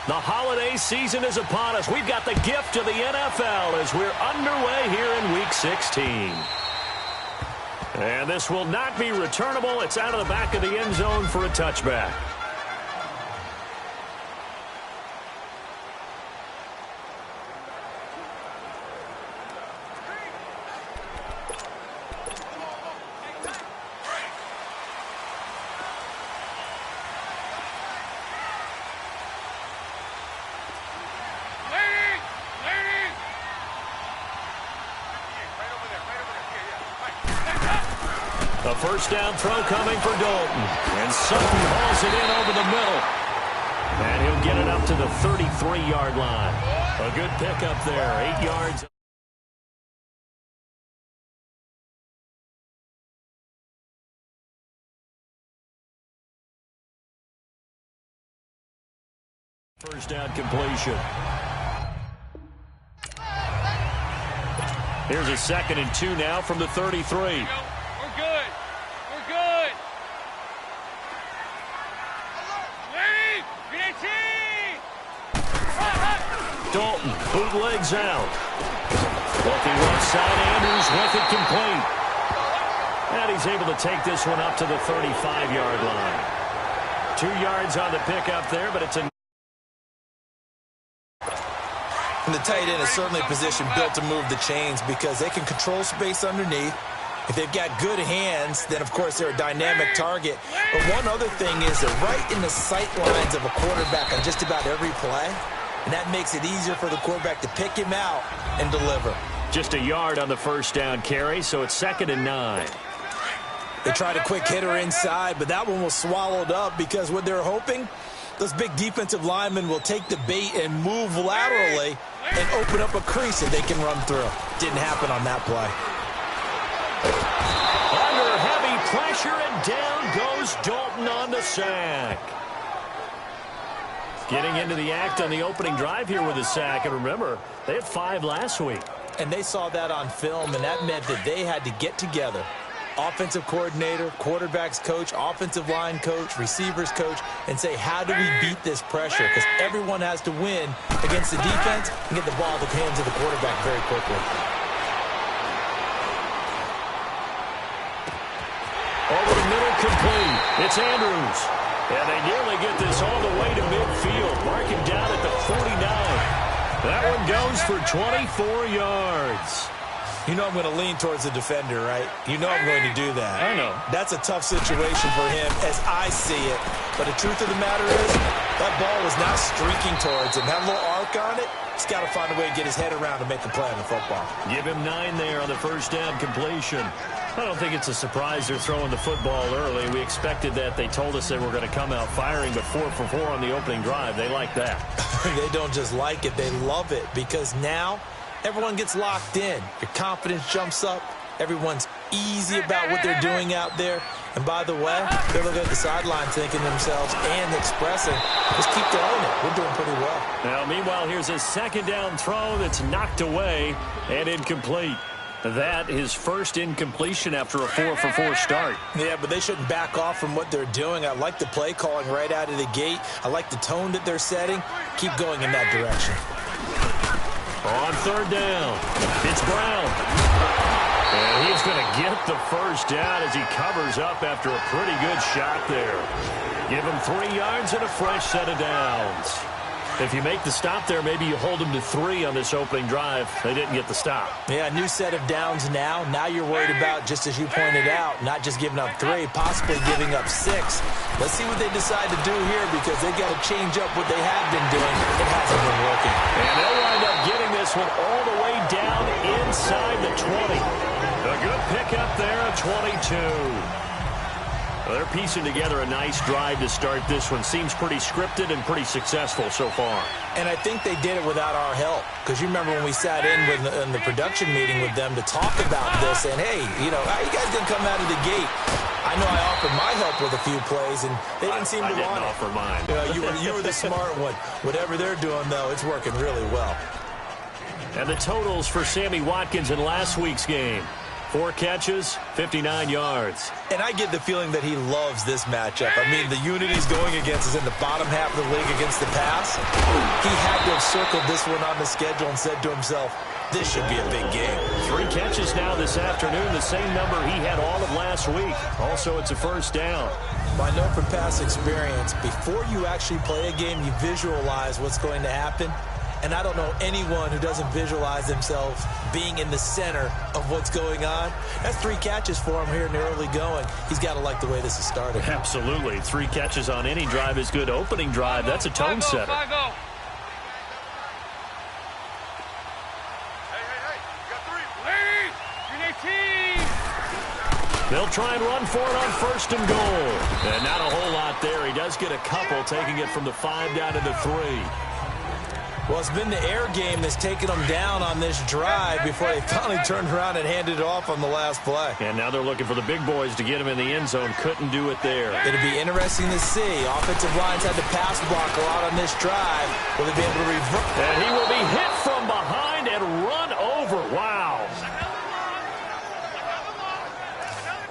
The holiday season is upon us. We've got the gift of the NFL as we're underway here in Week 16. And this will not be returnable. It's out of the back of the end zone for a touchback. A first down throw coming for Dalton. And Sutton hauls it in over the middle. And he'll get it up to the 33-yard line. A good pickup there, 8 yards. First down completion. Here's a 2nd and 2 now from the 33. Dalton bootlegs out. Looking left side, Andrews with it complete. And he's able to take this one up to the 35-yard line. 2 yards on the pickup there, but it's a... And the tight end is certainly a position built to move the chains because they can control space underneath. If they've got good hands, then, of course, they're a dynamic target. But one other thing is they're right in the sight lines of a quarterback on just about every play. And that makes it easier for the quarterback to pick him out and deliver. Just a yard on the first down carry, so it's 2nd and 9. They tried a quick hitter inside, but that one was swallowed up because what they're hoping, those big defensive linemen will take the bait and move laterally and open up a crease that they can run through. Didn't happen on that play. Under heavy pressure, and down goes Dalton on the sack. Getting into the act on the opening drive here with a sack. And remember, they had 5 last week. And they saw that on film, and that meant that they had to get together. Offensive coordinator, quarterbacks coach, offensive line coach, receivers coach, and say, how do we beat this pressure? Because everyone has to win against the defense and get the ball in the hands of the quarterback very quickly. Over the middle, complete. It's Andrews. And they nearly get this all the way to midfield. Mark him down at the 49. That one goes for 24 yards. You know I'm going to lean towards the defender, right? You know I'm going to do that. I know. That's a tough situation for him as I see it. But the truth of the matter is, that ball was not streaking towards him. Had a little arc on it. He's got to find a way to get his head around and make a play on the football. Give him 9 there on the first down completion. I don't think it's a surprise they're throwing the football early. We expected that. They told us they were going to come out firing, but 4 for 4 on the opening drive. They like that. They don't just like it. They love it because now everyone gets locked in. Your confidence jumps up. Everyone's easy about what they're doing out there. And by the way, they're looking at the sideline thinking to themselves and expressing, just keep throwing it. We're doing pretty well. Now, meanwhile, here's a 2nd down throw that's knocked away and incomplete. That his first incompletion after a 4 for 4 start. Yeah, but they shouldn't back off from what they're doing. I like the play calling right out of the gate. I like the tone that they're setting. Keep going in that direction. On 3rd down, it's Brown. And he's going to get the first down as he covers up after a pretty good shot there. Give him 3 yards and a fresh set of downs. If you make the stop there, maybe you hold them to 3 on this opening drive. They didn't get the stop. Yeah, a new set of downs now. Now you're worried about, just as you pointed out, not just giving up 3, possibly giving up 6. Let's see what they decide to do here because they got to change up what they have been doing. It hasn't been working. And they'll wind up getting this one all the way down inside the 20. A good pickup there at 22. Well, they're piecing together a nice drive to start this one. Seems pretty scripted and pretty successful so far. And I think they did it without our help. Because you remember when we sat in the production meeting with them to talk about this. And, hey, you know, how you guys didn't come out of the gate? I know I offered my help with a few plays, and they didn't seem to want it. I didn't offer mine. You were the smart one. Whatever they're doing, though, it's working really well. And the totals for Sammy Watkins in last week's game. 4 catches, 59 yards. And I get the feeling that he loves this matchup. I mean, the unit he's going against is in the bottom half of the league against the pass. He had to have circled this one on the schedule and said to himself, this should be a big game. 3 catches now this afternoon, the same number he had all of last week. Also, it's a first down. I know from past experience, before you actually play a game, you visualize what's going to happen. And I don't know anyone who doesn't visualize themselves being in the center of what's going on. That's 3 catches for him here in the early going. He's got to like the way this is started. Absolutely. 3 catches on any drive is good. Opening drive, that's a tone setter. They'll try and run for it on 1st and goal. And not a whole lot there. He does get a couple, taking it from the 5 down to the 3. Well, it's been the air game that's taken them down on this drive before they finally turned around and handed it off on the last play. And now they're looking for the big boys to get him in the end zone. Couldn't do it there. It'll be interesting to see. Offensive lines had to pass block a lot on this drive. Will they be able to revert? And he will be hit from behind and run over. Wow.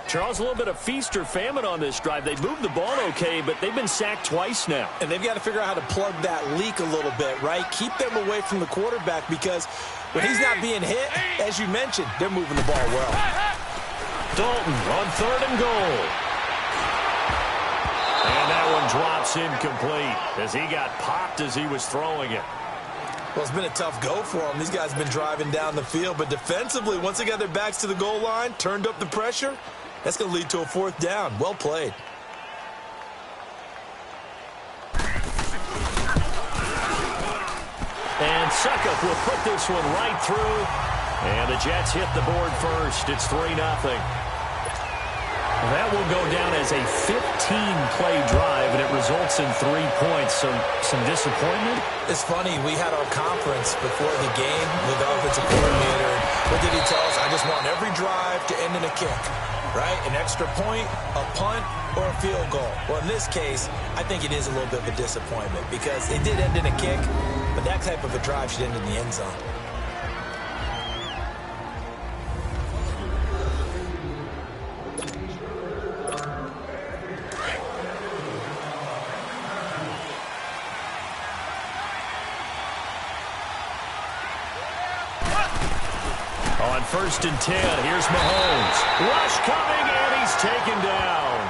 Charles, a little bit of feast or famine on this drive. They moved the ball okay, but they've been sacked twice now. And they've got to figure out how to plug that leak a little bit, right? Keep them away from the quarterback because when he's not being hit, as you mentioned, they're moving the ball well. Dalton on 3rd and goal. And that one drops incomplete as he got popped as he was throwing it. Well, it's been a tough go for them. These guys have been driving down the field, but defensively, once they got their backs to the goal line, turned up the pressure, that's going to lead to a 4th down. Well played. And Suckup will put this one right through. And the Jets hit the board first. It's 3-0. That will go down as a 15-play drive, and it results in 3 points. So some disappointment? It's funny. We had our conference before the game with the offensive coordinator. What did he tell us? I just want every drive to end in a kick. Right? An extra point, a punt, or a field goal. Well, in this case, I think it is a little bit of a disappointment because they did end in a kick, but that type of a drive should end in the end zone. On 1st and 10, here's Mahomes. Rush coming, and he's taken down.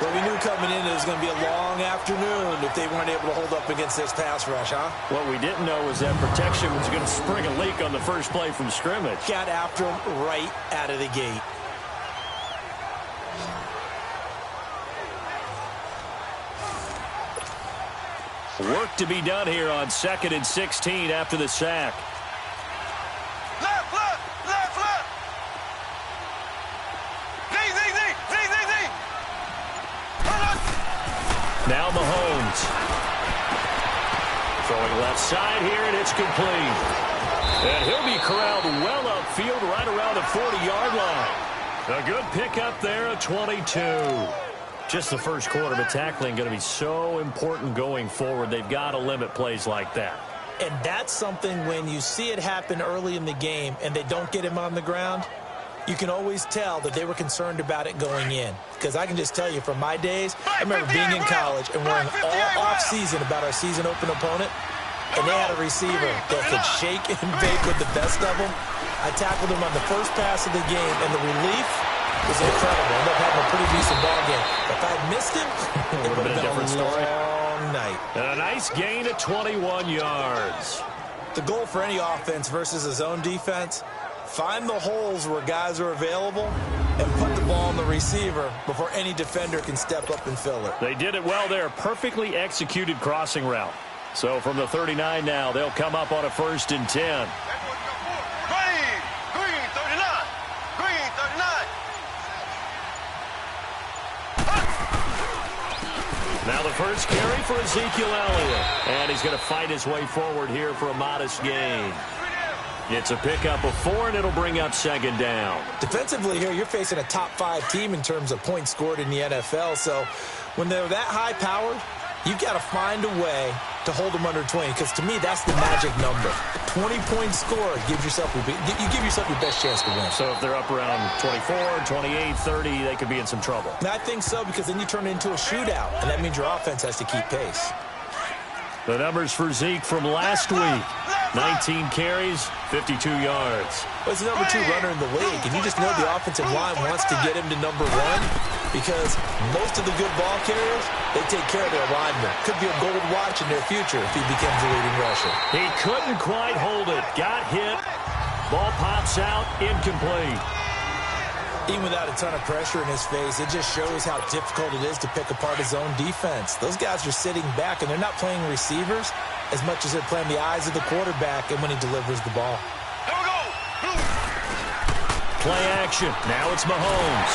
Well, we knew coming in it was going to be a long afternoon if they weren't able to hold up against this pass rush, huh? What we didn't know was that protection was going to spring a leak on the first play from scrimmage. Got after him right out of the gate. Work to be done here on 2nd and 16 after the sack. Left. Now Mahomes. Throwing left side here, and it's complete. And he'll be corralled well upfield right around the 40-yard line. A good pickup there at 22. Just the first quarter, but tackling going to be so important going forward. They've got to limit plays like that. And that's something when you see it happen early in the game and they don't get him on the ground, you can always tell that they were concerned about it going in. Because I can just tell you from my days, I remember being in college and worrying all off-season about our season open opponent, and they had a receiver that could shake and bake with the best of them. I tackled him on the first pass of the game, and the relief was incredible. Ended up having a pretty decent ball game. If I had missed him, it would have been a different story. Long night. And a nice gain of 21 yards. The goal for any offense versus a zone defense, find the holes where guys are available and put the ball on the receiver before any defender can step up and fill it. They did it well there. Perfectly executed crossing route. So from the 39 now, they'll come up on a 1st and 10. Green, 39. Green, 39. Now the first carry for Ezekiel Elliott. And he's going to fight his way forward here for a modest gain. It's a pickup of 4, and it'll bring up 2nd down. Defensively here, you're facing a top 5 team in terms of points scored in the NFL. So when they're that high-powered, you've got to find a way to hold them under 20, because to me, that's the magic number. 20-point score gives yourself you give yourself your best chance to win. So if they're up around 24, 28, 30, they could be in some trouble. And I think so, because then you turn it into a shootout, and that means your offense has to keep pace. The numbers for Zeke from last week. 19 carries, 52 yards. Well, he's the number 2 runner in the league, and you just know the offensive line wants to get him to number 1, because most of the good ball carriers, they take care of their linemen. Could be a gold watch in their future if he becomes a leading rusher. He couldn't quite hold it. Got hit. Ball pops out, incomplete. Even without a ton of pressure in his face, it just shows how difficult it is to pick apart his own defense. Those guys are sitting back, and they're not playing receivers as much as they're playing the eyes of the quarterback and when he delivers the ball. Here we go. Play action. Now it's Mahomes.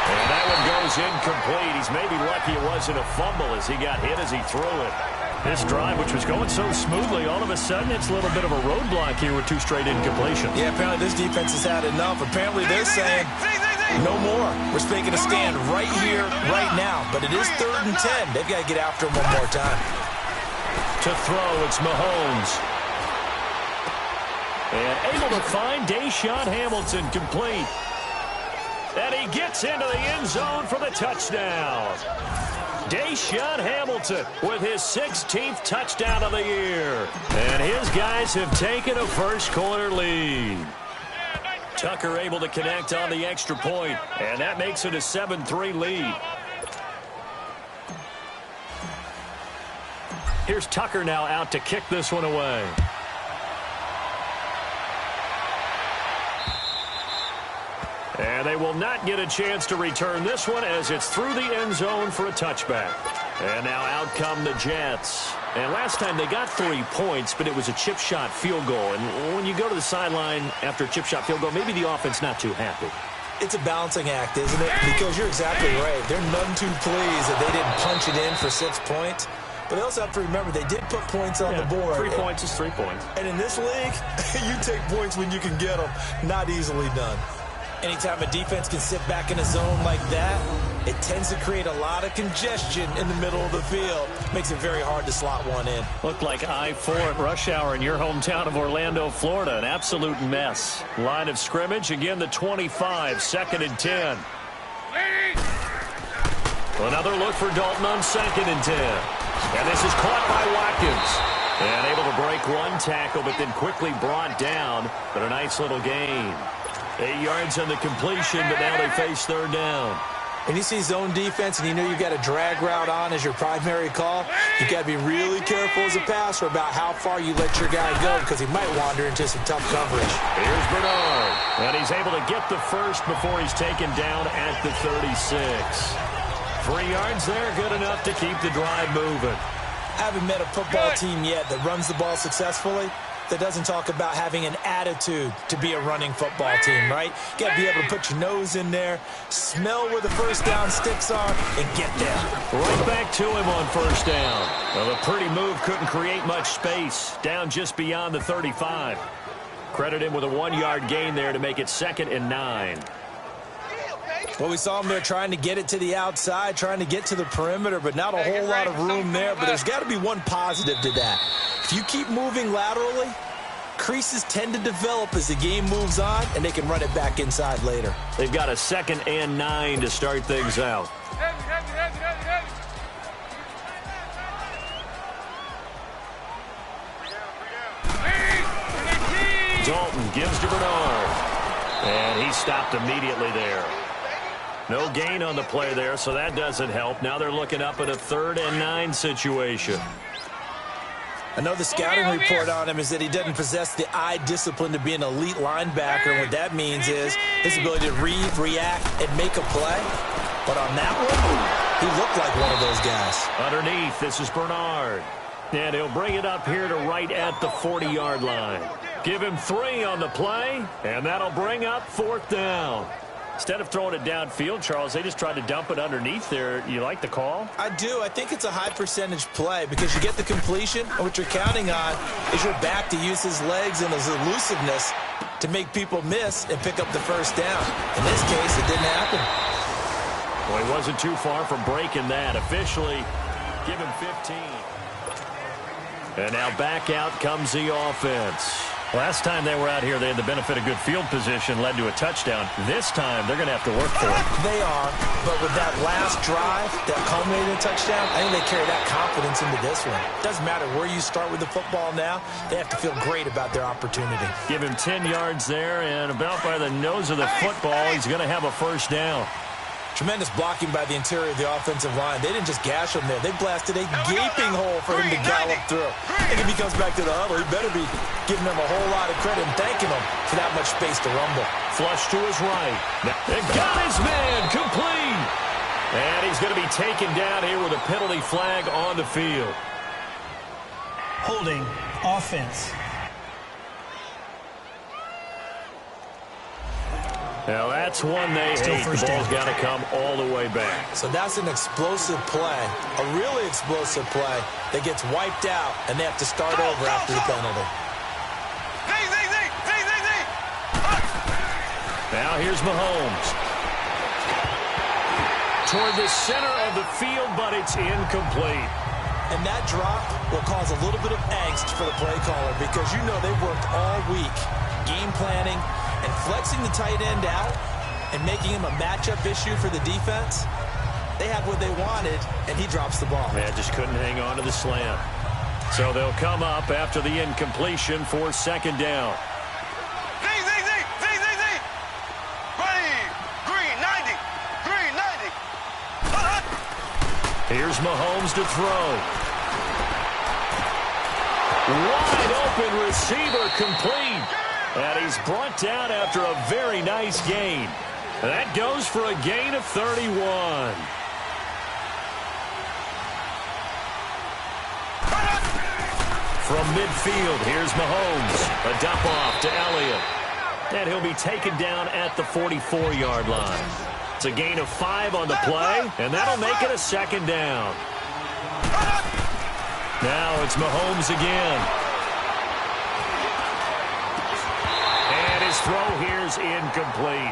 And that one goes incomplete. He's maybe lucky it wasn't a fumble as he got hit as he threw it. This drive, which was going so smoothly, all of a sudden it's a little bit of a roadblock here with 2 straight incompletions. Yeah, apparently this defense has had enough. Apparently they're saying no more. We're making a stand right here, right now. But it is 3rd and 10. They've got to get after him one more time. To throw, it's Mahomes. And able to find Deshaun Hamilton complete. And he gets into the end zone for the touchdown. Deshaun Hamilton with his 16th touchdown of the year. And his guys have taken a first-quarter lead. Tucker able to connect on the extra point, and that makes it a 7-3 lead. Here's Tucker now out to kick this one away. And they will not get a chance to return this one as it's through the end zone for a touchback. And now out come the Jets. And last time they got 3 points, but it was a chip shot field goal. And when you go to the sideline after a chip shot field goal, maybe the offense not too happy. It's a balancing act, isn't it? Because you're exactly right. They're none too pleased that they didn't punch it in for 6 points. But they also have to remember they did put points on the board. 3 points is 3 points. And in this league, you take points when you can get them. Not easily done. Anytime a defense can sit back in a zone like that, it tends to create a lot of congestion in the middle of the field. Makes it very hard to slot one in. Looked like I-4 at rush hour in your hometown of Orlando, Florida. An absolute mess. Line of scrimmage, again the 25, 2nd and 10. Another look for Dalton on 2nd and 10. And this is caught by Watkins. And able to break one tackle, but then quickly brought down. But a nice little gain. 8 yards on the completion, but now they face 3rd down. When you see zone defense and you know you've got a drag route on as your primary call, you've got to be really careful as a passer about how far you let your guy go because he might wander into some tough coverage. Here's Bernard, and he's able to get the first before he's taken down at the 36. 3 yards there, good enough to keep the drive moving. I haven't met a football team yet that runs the ball successfully that doesn't talk about having an attitude to be a running football team, right? You got to be able to put your nose in there, smell where the first down sticks are, and get there. Right back to him on 1st down. Well, the pretty move couldn't create much space. Down just beyond the 35. Credit him with a 1-yard gain there to make it 2nd and 9. Well, we saw him there trying to get it to the outside, trying to get to the perimeter, but not a whole lot of room there. But there's got to be one positive to that. If you keep moving laterally, creases tend to develop as the game moves on, and they can run it back inside later. They've got a 2nd and 9 to start things out. Dalton gives to Bernard. And he stopped immediately there. No gain on the play there, so that doesn't help. Now they're looking up at a 3rd and 9 situation. I know the scouting report on him is that he doesn't possess the eye discipline to be an elite linebacker. And what that means is his ability to read, react, and make a play. But on that one, he looked like one of those guys. Underneath, this is Bernard. And he'll bring it up here to right at the 40-yard line. Give him 3 on the play, and that'll bring up 4th down. Instead of throwing it downfield, Charles, they just tried to dump it underneath there. You like the call? I do. I think it's a high percentage play because you get the completion, and what you're counting on is your back to use his legs and his elusiveness to make people miss and pick up the 1st down. In this case, it didn't happen. Well, he wasn't too far from breaking that. Officially, give him 15. And now back out comes the offense. Last time they were out here, they had the benefit of good field position, led to a touchdown. This time, they're going to have to work for it. They are, but with that last drive that culminated in a touchdown, I think they carry that confidence into this one. Doesn't matter where you start with the football now, they have to feel great about their opportunity. Give him 10 yards there, and about by the nose of the football, he's going to have a first down. Tremendous blocking by the interior of the offensive line. They didn't just gash him there. They blasted a gaping hole for him to gallop through. I think if he comes back to the huddle, he better be giving them a whole lot of credit and thanking them for that much space to rumble. Flush to his right. They got his man complete. And he's going to be taken down here with a penalty flag on the field. Holding offense. Now that's one they hate. The ball's got to come all the way back. So that's an explosive play, a really explosive play that gets wiped out, and they have to start over after the penalty. Now here's Mahomes. Toward the center of the field, but it's incomplete. And that drop will cause a little bit of angst for the play caller because you know they've worked all week game planning and flexing the tight end out and making him a matchup issue for the defense. They had what they wanted, and he drops the ball. Man, just couldn't hang on to the slam. So they'll come up after the incompletion for second down. Here's Mahomes to throw. Wide open receiver complete. And he's brought down after a very nice gain. That goes for a gain of 31. From midfield, here's Mahomes. A dump off to Elliott. And he'll be taken down at the 44-yard line. It's a gain of 5 on the play, and that'll make it a second down. Now it's Mahomes again. And his throw here's incomplete.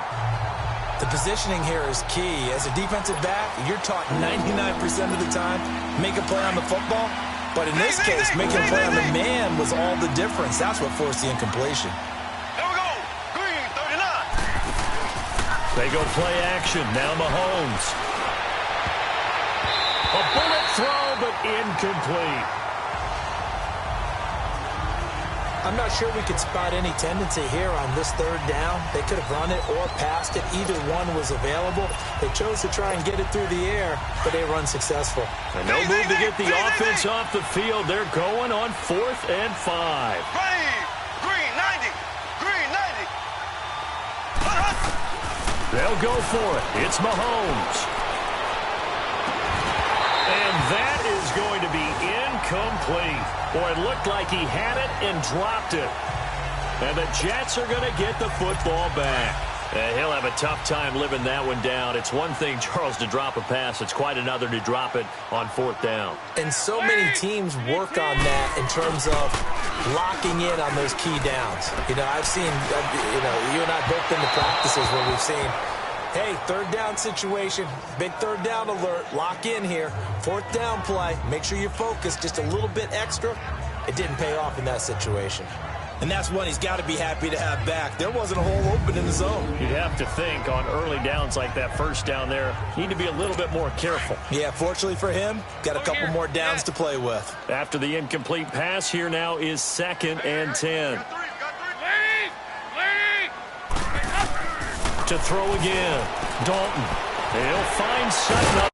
The positioning here is key. As a defensive back, you're taught 99% of the time, make a play on the football. But in this case, making a play on the man was all the difference. That's what forced the incompletion. They go play action. Now Mahomes. A bullet throw, but incomplete. I'm not sure we could spot any tendency here on this third down. They could have run it or passed it. Either one was available. They chose to try and get it through the air, but they run successful. And no move to get the offense off the field. They're going on 4th and 5. They'll go for it. It's Mahomes. And that is going to be incomplete. Boy, it looked like he had it and dropped it. And the Jets are going to get the football back. And he'll have a tough time living that one down. It's one thing, Charles, to drop a pass. It's quite another to drop it on 4th down. And so many teams work on that in terms of locking in on those key downs. You know, I've seen, you and I both been to practices where we've seen, hey, third down situation, big third down alert, lock in here, 4th down play, make sure you focus just a little bit extra. It didn't pay off in that situation. And that's one he's got to be happy to have back. There wasn't a hole open in the zone. You'd have to think on early downs like that first down there, need to be a little bit more careful. Yeah, fortunately for him, got a couple more downs to play with. After the incomplete pass, here now is 2nd and 10. To throw again. Dalton. He'll find Sutton.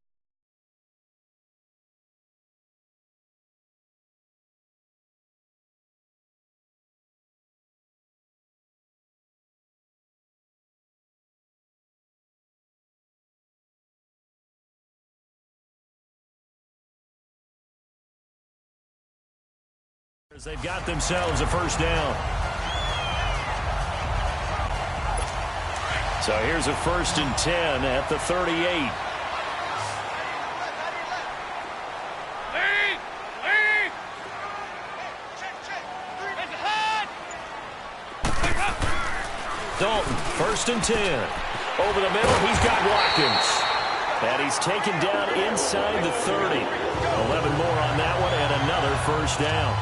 They've got themselves a first down. So here's a 1st and 10 at the 38. Dalton, 1st and 10. Over the middle, he's got Watkins. And he's taken down inside the 30. 11 more on that one and another first down.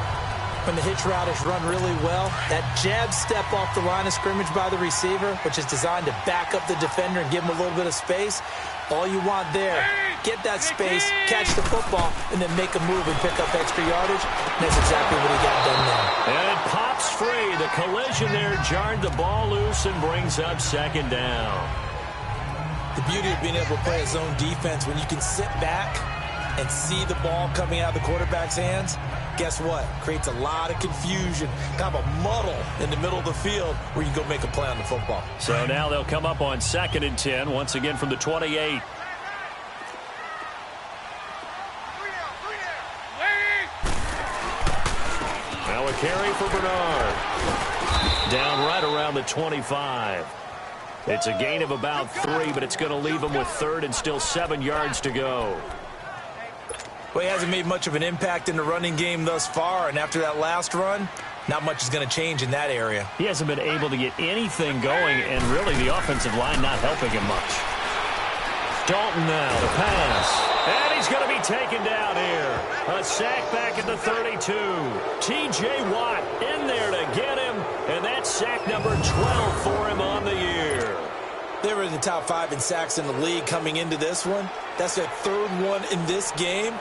when the hitch route is run really well, that jab step off the line of scrimmage by the receiver, which is designed to back up the defender and give him a little bit of space, all you want there, get that space, catch the football, and then make a move and pick up extra yardage. And that's exactly what he got done there. And it pops free. The collision there jarred the ball loose and brings up second down. The beauty of being able to play a zone defense, when you can sit back and see the ball coming out of the quarterback's hands, guess what? Creates a lot of confusion, kind of a muddle in the middle of the field where you go make a play on the football. So now they'll come up on 2nd and 10, once again from the 28. Now a carry for Bernard. Down right around the 25. It's a gain of about 3, but it's going to leave him with 3rd and still 7 yards to go. Well, he hasn't made much of an impact in the running game thus far, and after that last run, not much is going to change in that area. He hasn't been able to get anything going, and really the offensive line not helping him much. Dalton now to pass. And he's going to be taken down here. A sack back at the 32. T.J. Watt in there to get him, and that's sack number 12 for him on the year. They were in the top 5 in sacks in the league coming into this one. That's their 3rd one in this game.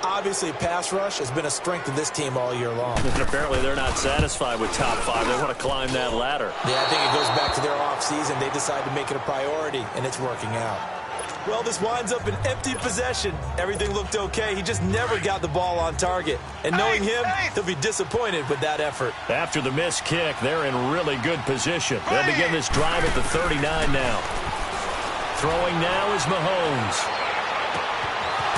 Obviously, pass rush has been a strength of this team all year long. And apparently they're not satisfied with top 5. They want to climb that ladder. Yeah, I think it goes back to their offseason. They decided to make it a priority, and it's working out. Well, this winds up an empty possession. Everything looked okay. He just never got the ball on target. And knowing him, he'll be disappointed with that effort. After the missed kick, they're in really good position. They'll begin this drive at the 39 now. Throwing now is Mahomes.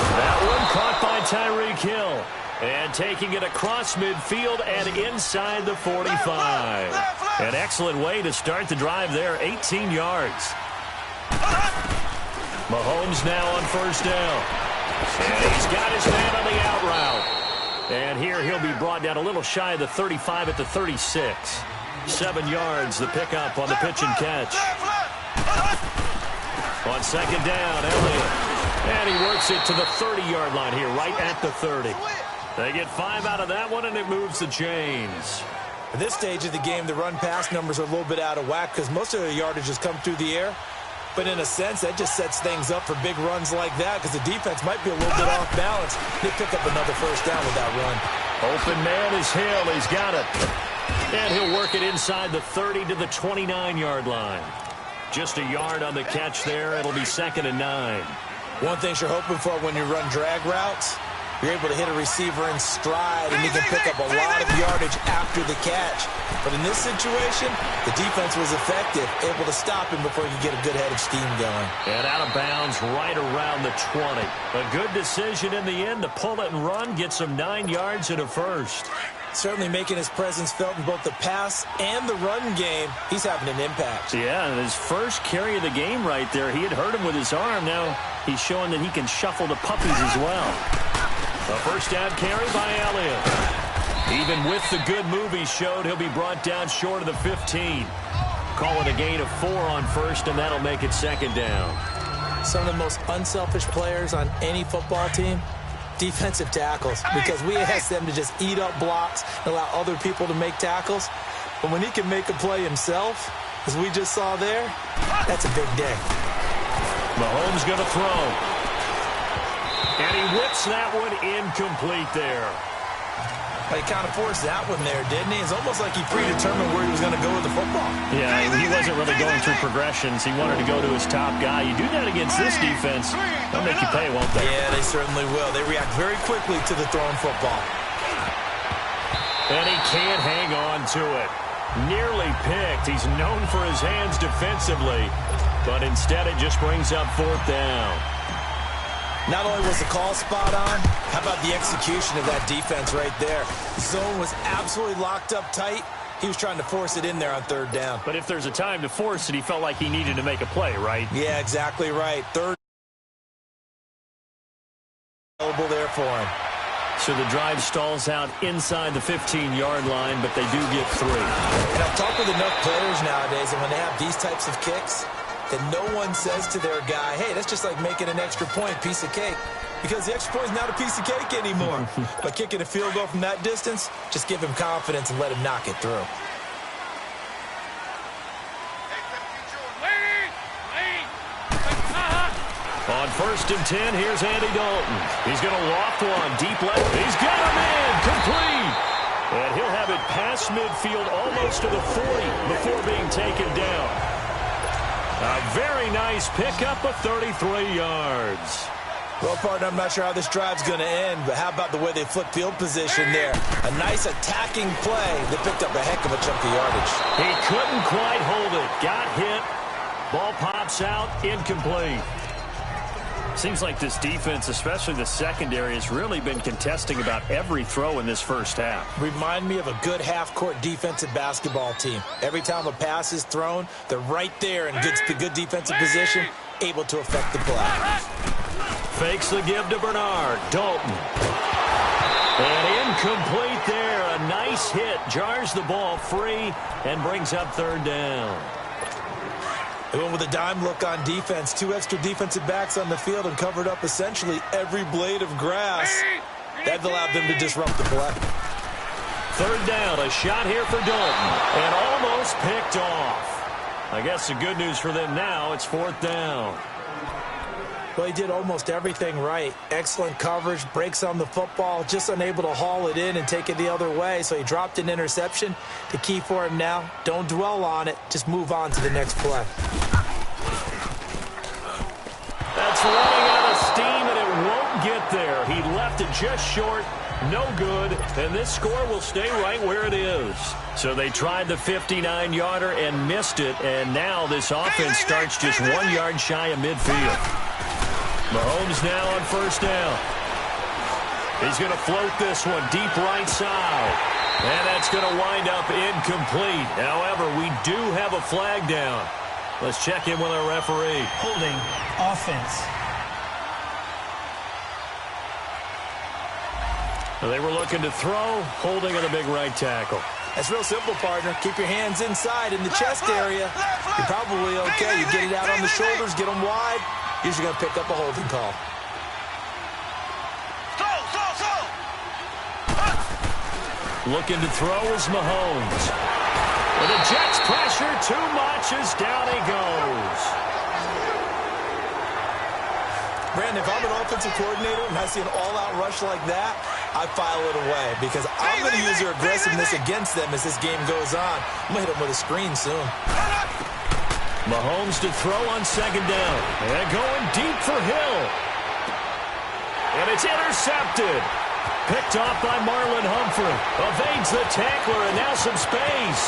That one caught by Tyreek Hill. And taking it across midfield and inside the 45. An excellent way to start the drive there, 18 yards. Mahomes now on 1st down. And he's got his man on the out route. And here he'll be brought down a little shy of the 35 at the 36. 7 yards, the pickup on the pitch and catch. On 2nd down, Elliott. And he works it to the 30-yard line here, right at the 30. They get 5 out of that one, and it moves the chains. At this stage of the game, the run-pass numbers are a little bit out of whack because most of their yardage has come through the air. But in a sense, that just sets things up for big runs like that because the defense might be a little bit off balance. They pick up another 1st down with that run. Open man is Hill. He's got it. And he'll work it inside the 30 to the 29-yard line. Just a yard on the catch there. It'll be 2nd and 9. One thing you're hoping for when you run drag routes, you're able to hit a receiver in stride, and you can pick up a lot of yardage after the catch. But in this situation, the defense was effective, able to stop him before you get a good head of steam going. And out of bounds right around the 20. A good decision in the end to pull it and run, get some 9 yards and a 1st. Certainly making his presence felt in both the pass and the run game. He's having an impact. Yeah, and his first carry of the game right there, he had hurt him with his arm. Now he's showing that he can shuffle the puppies as well. A 1st down carry by Elliott. Even with the good move he showed, he'll be brought down short of the 15. Call it a gain of 4 on 1st, and that'll make it 2nd down. Some of the most unselfish players on any football team, defensive tackles, because we ask them to just eat up blocks and allow other people to make tackles. But when he can make a play himself, as we just saw there, that's a big day. Mahomes going to throw. And he whips that one incomplete there. He kind of forced that one there, didn't he? It's almost like he predetermined where he was going to go with the football. Yeah, he wasn't really going through progressions. He wanted to go to his top guy. You do that against this defense, they'll make you pay, won't they? Yeah, they certainly will. They react very quickly to the thrown football. And he can't hang on to it. Nearly picked. He's known for his hands defensively, but instead it just brings up 4th down. Not only was the call spot on, how about the execution of that defense right there? The zone was absolutely locked up tight. He was trying to force it in there on 3rd down. But if there's a time to force it, he felt like he needed to make a play, right? Yeah, exactly right. 3rd available there for him. So the drive stalls out inside the 15-yard line, but they do get 3. And I've talked with enough players nowadays, and when they have these types of kicks, that no one says to their guy, hey, that's just like making an extra point, piece of cake. because the extra point is not a piece of cake anymore. By kicking a field goal from that distance, just give him confidence and let him knock it through. On 1st and 10, here's Andy Dalton. He's going to loft one deep left. He's got him in, complete. And he'll have it past midfield almost to the 40 before being taken down. A very nice pickup of 33 yards. Well, partner, I'm not sure how this drive's going to end, but how about the way they flip field position there? A nice attacking play. They picked up a heck of a chunk of yardage. He couldn't quite hold it. Got hit. Ball pops out, incomplete. Seems like this defense, especially the secondary, has really been contesting about every throw in this first half. Remind me of a good half-court defensive basketball team. Every time a pass is thrown, they're right there in good defensive position, able to affect the play. Fakes the give to Bernard. Dalton. And incomplete there. A nice hit. Jars the ball free and brings up 3rd down. They went with a dime look on defense. 2 extra defensive backs on the field and covered up essentially every blade of grass. That allowed them to disrupt the play. 3rd down, a shot here for Dalton. And almost picked off. I guess the good news for them now, it's 4th down. Well, he did almost everything right. Excellent coverage, breaks on the football, just unable to haul it in and take it the other way. So he dropped an interception. The key for him now, don't dwell on it. Just move on to the next play. That's running out of steam, and it won't get there. He left it just short. No good, and this score will stay right where it is. So they tried the 59-yarder and missed it, and now this offense starts just 1 yard shy of midfield. Mahomes now on 1st down. He's going to float this one deep right side. And that's going to wind up incomplete. However, we do have a flag down. Let's check in with our referee. Holding offense. They were looking to throw, holding on the big right tackle. That's real simple, partner. Keep your hands inside in the chest area. You're probably okay. You get it out on the shoulders, get them wide. Usually going to pick up a holding call. Looking to throw is Mahomes. And the Jets pressure too much as down he goes. Brandon, if I'm an offensive coordinator and I see an all-out rush like that, I file it away because I'm going to use their aggressiveness against them as this game goes on. I'm going to hit them with a screen soon. Mahomes to throw on 2nd down. And going deep for Hill. And it's intercepted. Picked off by Marlon Humphrey. Evades the tackler and now some space.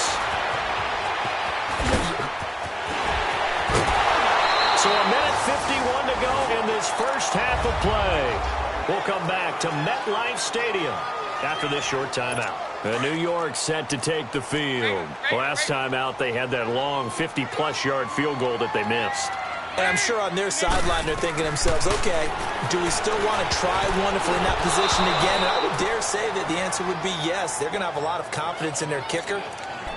So a minute 51 to go in this first half of play. We'll come back to MetLife Stadium after this short timeout. New York set to take the field. Last time out, they had that long 50-plus yard field goal that they missed. And I'm sure on their sideline, they're thinking to themselves, okay, do we still want to try one if we're in that position again? And I would dare say that the answer would be yes. They're going to have a lot of confidence in their kicker.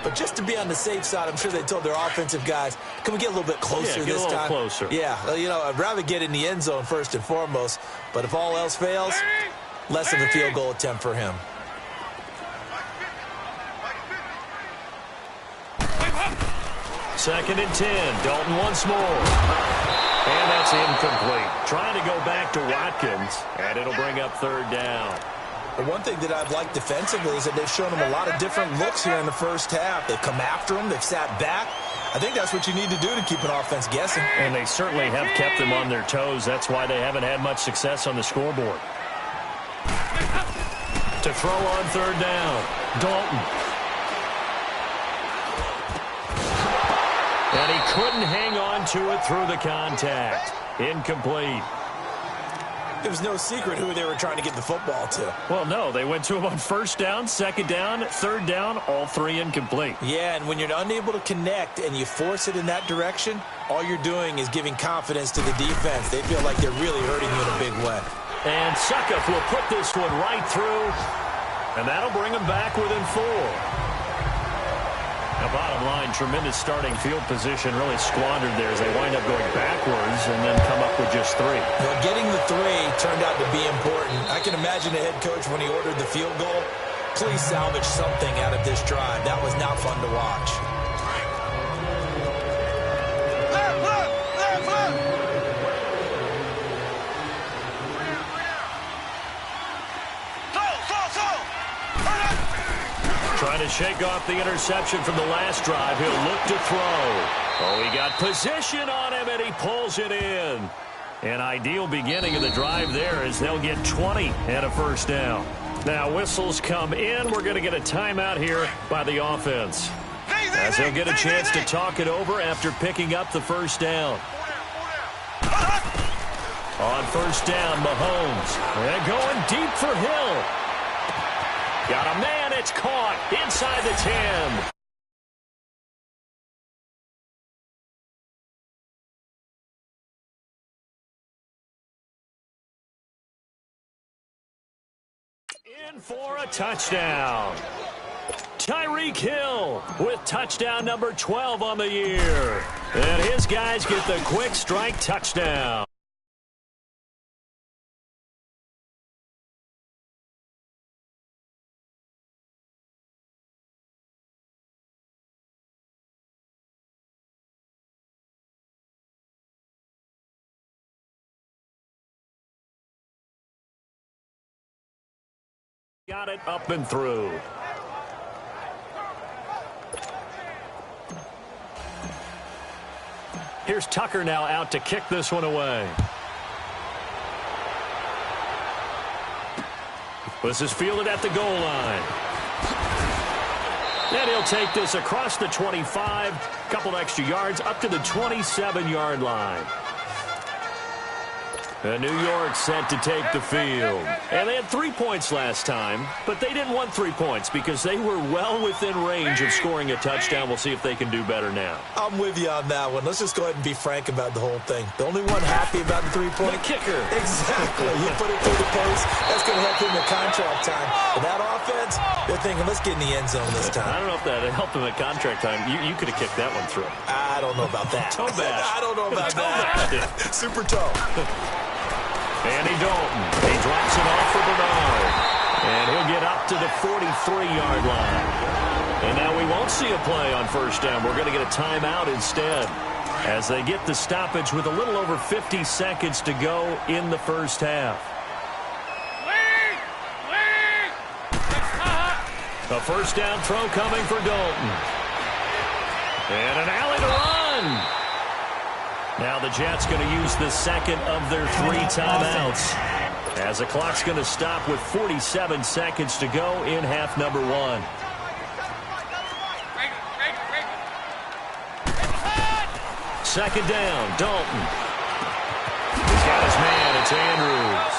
But just to be on the safe side, I'm sure they told their offensive guys, can we get a little bit closer this time? Get a little closer. Yeah, you know, I'd rather get in the end zone first and foremost. But if all else fails, less of a field goal attempt for him. 2nd and 10. Dalton once more. And that's incomplete. Trying to go back to Watkins, and it'll bring up 3rd down. But one thing that I've liked defensively is that they've shown him a lot of different looks here in the first half. They've come after him. They've sat back. I think that's what you need to do to keep an offense guessing. And they certainly have kept them on their toes. That's why they haven't had much success on the scoreboard. To throw on 3rd down. Dalton. And he couldn't hang on to it through the contact. Incomplete. It was no secret who they were trying to get the football to. Well, no. They went to him on 1st down, 2nd down, 3rd down, all 3 incomplete. Yeah, and when you're unable to connect and you force it in that direction, all you're doing is giving confidence to the defense. They feel like they're really hurting you in a big way. And Suckup will put this one right through, and that'll bring them back within 4. Now, bottom line, tremendous starting field position, really squandered there as they wind up going backwards and then come up with just 3. Well, getting the 3 turned out to be important. I can imagine the head coach when he ordered the field goal. Please salvage something out of this drive. That was not fun to watch. Left, left, left, left. Slow. Hurry up. Trying to shake off the interception from the last drive. He'll look to throw. Oh, he got position on him, and he pulls it in. An ideal beginning of the drive there as they'll get 20 and a first down. Now, whistles come in. We're going to get a timeout here by the offense, as they'll get a chance to talk it over after picking up the first down. On first down, Mahomes. And going deep for Hill. Got a man. It's caught inside the 10. In for a touchdown. Tyreek Hill with touchdown number 12 on the year. And his guys get the quick strike touchdown. Got it up and through. Here's Tucker now out to kick this one away. This is fielded at the goal line. And he'll take this across the 25, couple extra yards, up to the 27-yard line. And New York set to take the field. And they had 3 points last time, but they didn't want 3 points because they were well within range of scoring a touchdown. We'll see if they can do better now. I'm with you on that one. Let's just go ahead and be frank about the whole thing. The only one happy about the 3-point kicker. Exactly. You put it through the post. That's going to help him at contract time. But that offense, they're thinking, let's get in the end zone this time. I don't know if that helped him at contract time. You could have kicked that one through. I don't know about that. Toe bash. I don't know about that. Super toe. Andy Dalton. He drops it off for Bernard. And he'll get up to the 43-yard line. And now we won't see a play on first down. We're going to get a timeout instead, as they get the stoppage with a little over 50 seconds to go in the first half. A first down throw coming for Dalton. And an alley to run. Now the Jets going to use the second of their 3 timeouts, as the clock's going to stop with 47 seconds to go in half number 1. Second down, Dalton. He's got his man, it's Andrews.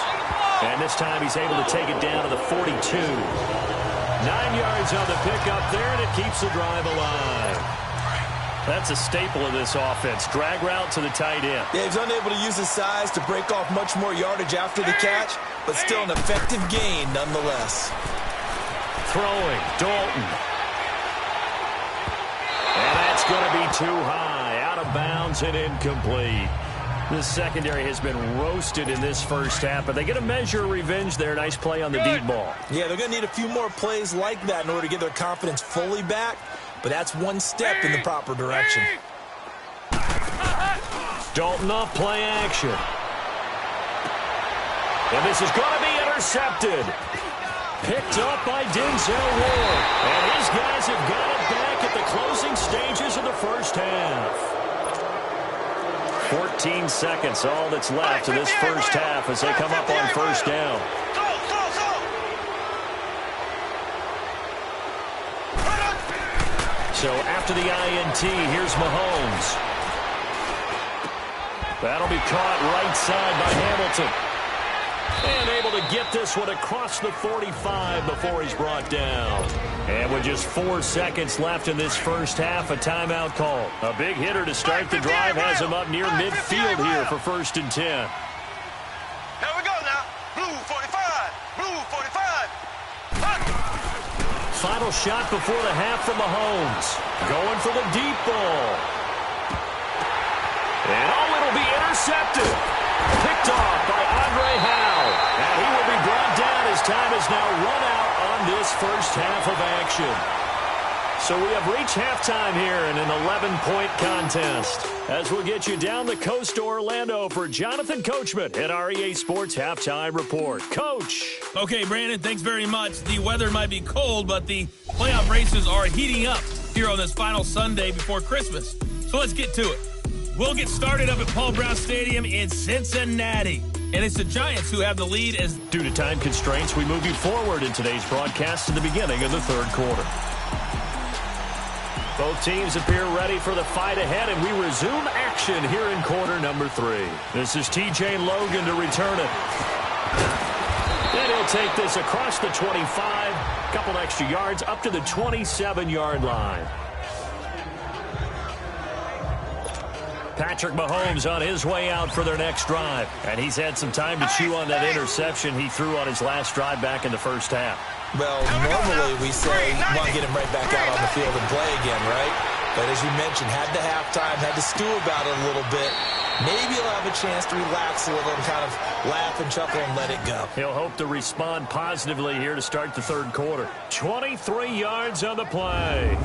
And this time he's able to take it down to the 42. 9 yards on the pickup there, and it keeps the drive alive. That's a staple of this offense. Drag route to the tight end. Yeah, he's unable to use his size to break off much more yardage after the catch, but still an effective gain nonetheless. Throwing, Dalton. And that's going to be too high. Out of bounds and incomplete. This secondary has been roasted in this first half, but they get a measure of revenge there. Nice play on the deep ball. Yeah, they're going to need a few more plays like that in order to get their confidence fully back. But that's one step in the proper direction. Dalton off play action. And this is going to be intercepted. Picked up by Denzel Ward. And his guys have got it back at the closing stages of the first half. 14 seconds, all that's left in this first half as they come up on first down. So after the INT, here's Mahomes. That'll be caught right side by Hamilton. And able to get this one across the 45 before he's brought down. And with just 4 seconds left in this first half, a timeout call. A big hitter to start the drive has him up near midfield here for 1st and 10. Here we go now. Blue 45. Blue 45. Final shot before the half from Mahomes. Going for the deep ball. And it'll be intercepted. Picked off by Andre Howe. And he will be brought down as time is now run out on this first half of action. So we have reached halftime here in an 11-point contest. As we'll get you down the coast to Orlando for Jonathan Coachman at our EA Sports Halftime Report. Coach. Okay, Brandon, thanks very much. The weather might be cold, but the playoff races are heating up here on this final Sunday before Christmas. So let's get to it. We'll get started up at Paul Brown Stadium in Cincinnati. And it's the Giants who have the lead as... Due to time constraints, we move you forward in today's broadcast to the beginning of the third quarter. Both teams appear ready for the fight ahead, and we resume action here in quarter number 3. This is TJ Logan to return it. And he'll take this across the 25, a couple extra yards up to the 27-yard line. Patrick Mahomes on his way out for their next drive. And he's had some time to chew on that interception he threw on his last drive back in the first half. Well, normally we say you want to get him right back out on the field and play again, right? But as you mentioned, had the halftime, had to stew about it a little bit. Maybe he'll have a chance to relax a little and kind of laugh and chuckle and let it go. He'll hope to respond positively here to start the third quarter. 23 yards on the play.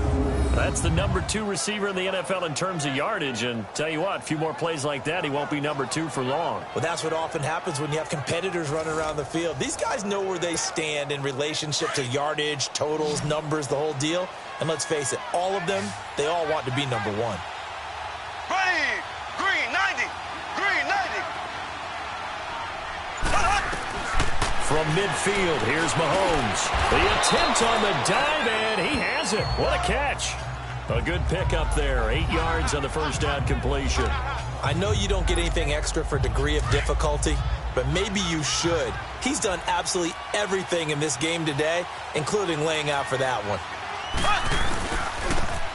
That's the number 2 receiver in the NFL in terms of yardage. And tell you what, a few more plays like that, he won't be number 2 for long. Well, that's what often happens when you have competitors running around the field. These guys know where they stand in relationship to yardage, totals, numbers, the whole deal. And let's face it, all of them, they all want to be number 1. Ready. Green 90. Green 90. From midfield, here's Mahomes. The attempt on the dive, and he has it. What a catch. A good pickup there. 8 yards on the first down completion. I know you don't get anything extra for degree of difficulty, but maybe you should. He's done absolutely everything in this game today, including laying out for that one.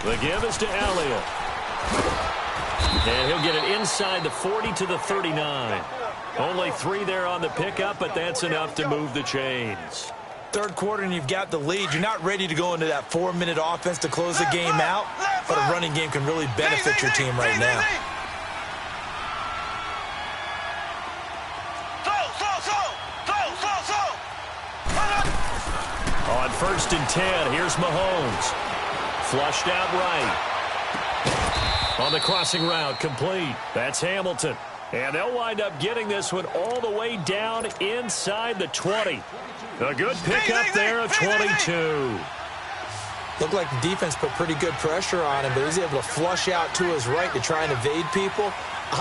The give is to Elliott. And he'll get it inside the 40 to the 39. Only 3 there on the pickup, but that's enough to move the chains. Third quarter and you've got the lead. You're not ready to go into that 4-minute offense to close the game out, but a running game can really benefit your team right now. On 1st and 10, here's Mahomes. Flushed out right. On the crossing route, complete. That's Hamilton. And they'll wind up getting this one all the way down inside the 20. A good pickup there of 22. Looked like the defense put pretty good pressure on him, but he was able to flush out to his right to try and evade people.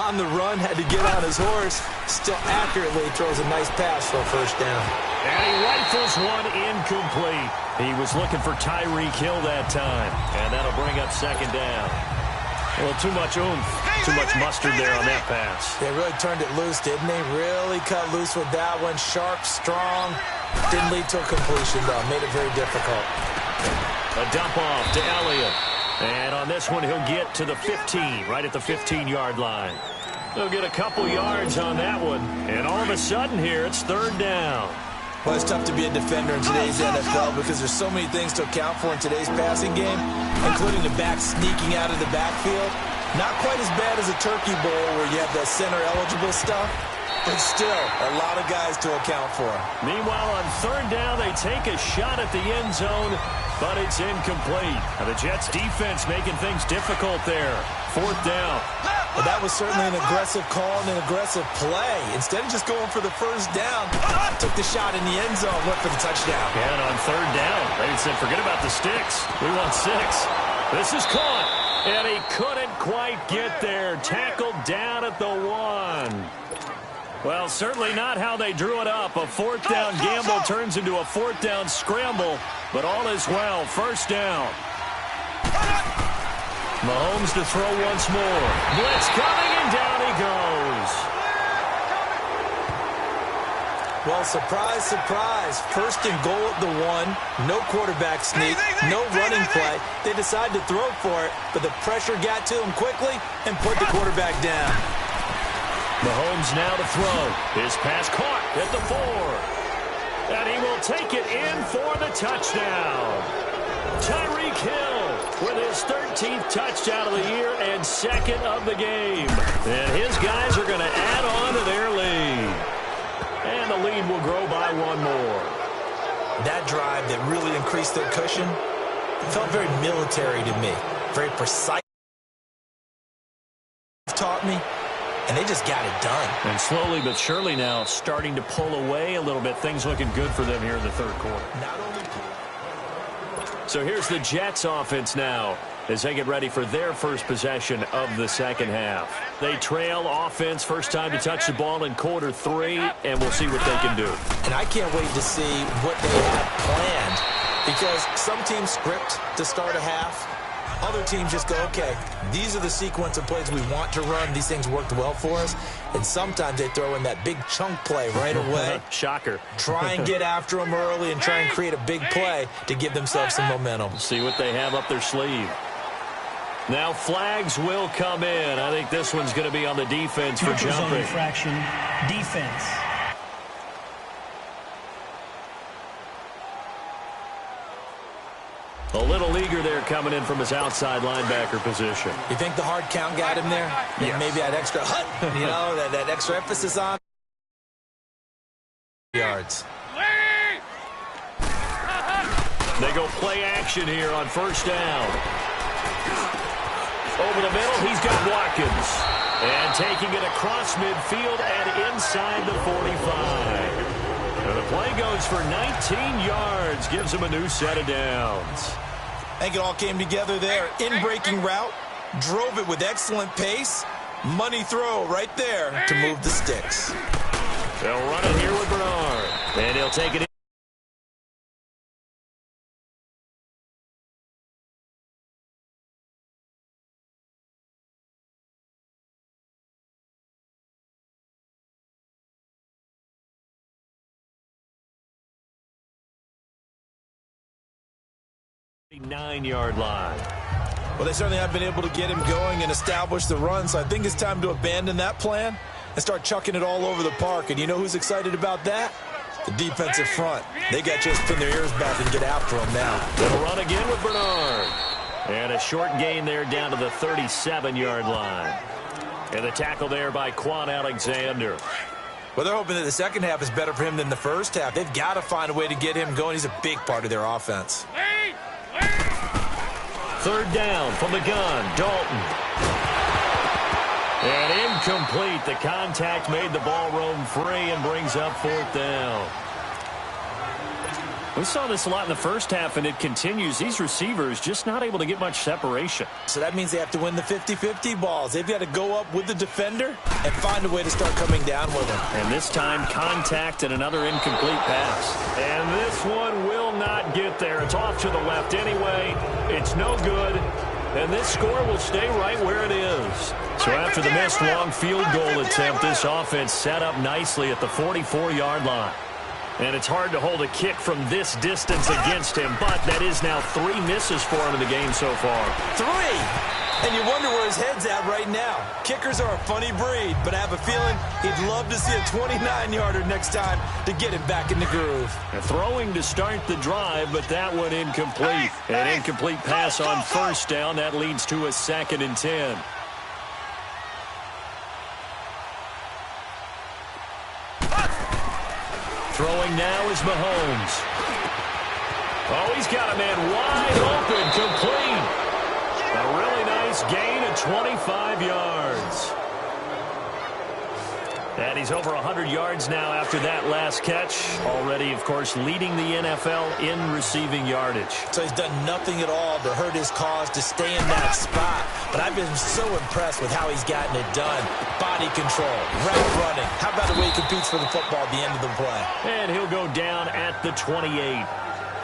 On the run, had to get on his horse. Still accurately throws a nice pass for a first down. And he rifles one incomplete. He was looking for Tyreek Hill that time. And that'll bring up second down. Well, too much oomph, too much mustard there on that pass. They really turned it loose, didn't they? Really cut loose with that one. Sharp, strong. Didn't lead to a completion, though. Made it very difficult. A dump off to Elliott. And on this one, he'll get to the 15, right at the 15-yard line. He'll get a couple yards on that one. And all of a sudden here, it's third down. Well, it's tough to be a defender in today's NFL because there's so many things to account for in today's passing game, including the back sneaking out of the backfield. Not quite as bad as a turkey bowl where you have the center-eligible stuff, but still a lot of guys to account for. Meanwhile, on third down, they take a shot at the end zone, but it's incomplete. And the Jets' defense making things difficult there. Fourth down. Well, that was certainly an aggressive call and an aggressive play. Instead of just going for the first down, took the shot in the end zone, went for the touchdown. And on third down, they said, forget about the sticks. We want 6. This is caught. And he couldn't quite get there. Tackled down at the 1. Well, certainly not how they drew it up. A fourth down gamble turns into a fourth down scramble. But all is well. First down. Mahomes to throw once more. Blitz coming, and down he goes. Well, surprise, surprise. First and goal at the 1. No quarterback sneak. No running play. They decided to throw for it, but the pressure got to him quickly and put the quarterback down. Mahomes now to throw. His pass caught at the 4. And he will take it in for the touchdown. Tyreek Hill with his 13th touchdown of the year and second of the game. And his guys are going to add on to their lead. And the lead will grow by one more. That drive that really increased their cushion felt very military to me. Very precise. Taught me. And they just got it done. And slowly but surely now starting to pull away a little bit. Things looking good for them here in the third quarter. So here's the Jets offense now as they get ready for their first possession of the second half. They trail offense first time to touch the ball in quarter 3, and we'll see what they can do. And I can't wait to see what they have planned, because some teams script to start a half. Other teams just go, okay, these are the sequence of plays we want to run. These things worked well for us. And sometimes they throw in that big chunk play right away. Shocker. Try and get after them early and try and create a big play to give themselves some momentum. See what they have up their sleeve. Now flags will come in. I think this one's going to be on the defense for jumping. Infraction, defense. A little eager there coming in from his outside linebacker position. You think the hard count got him there? Yes. Maybe that extra that extra emphasis on yards. They go play action here on first down. Over the middle, he's got Watkins. And taking it across midfield and inside the 45. And the play goes for 19 yards, gives him a new set of downs. I think it all came together there. In-breaking route, drove it with excellent pace. Money throw right there to move the sticks. They'll run it here with Bernard. And he'll take it in. Nine-yard line. Well, they certainly have been able to get him going and establish the run, so I think it's time to abandon that plan and start chucking it all over the park. And you know who's excited about that? The defensive front. They got to just pin their ears back and get after him now. They'll run again with Bernard. And a short gain there down to the 37-yard line. And the tackle there by Quan Alexander. Well, they're hoping that the second half is better for him than the first half. They've got to find a way to get him going. He's a big part of their offense. Third down from the gun, Dalton. And incomplete. The contact made the ball roam free and brings up fourth down. We saw this a lot in the first half, and it continues. These receivers just not able to get much separation. So that means they have to win the 50-50 balls. They've got to go up with the defender and find a way to start coming down with him. And this time, contact and another incomplete pass. And this one will not get there. It's off to the left anyway. It's no good. And this score will stay right where it is. So after the missed long field goal attempt, this offense set up nicely at the 44-yard line. And it's hard to hold a kick from this distance against him, but that is now 3 misses for him in the game so far. 3! And you wonder where his head's at right now. Kickers are a funny breed, but I have a feeling he'd love to see a 29-yarder next time to get him back in the groove. And throwing to start the drive, but that one incomplete. An incomplete pass on first down. That leads to a 2nd and 10. Throwing now is Mahomes. Oh, he's got a man wide open, complete. A really nice gain of 25 yards. And he's over 100 yards now after that last catch. Already, of course, leading the NFL in receiving yardage. So he's done nothing at all to hurt his cause to stay in that spot. But I've been so impressed with how he's gotten it done. Body control, route running. How about the way he competes for the football at the end of the play? And he'll go down at the 28.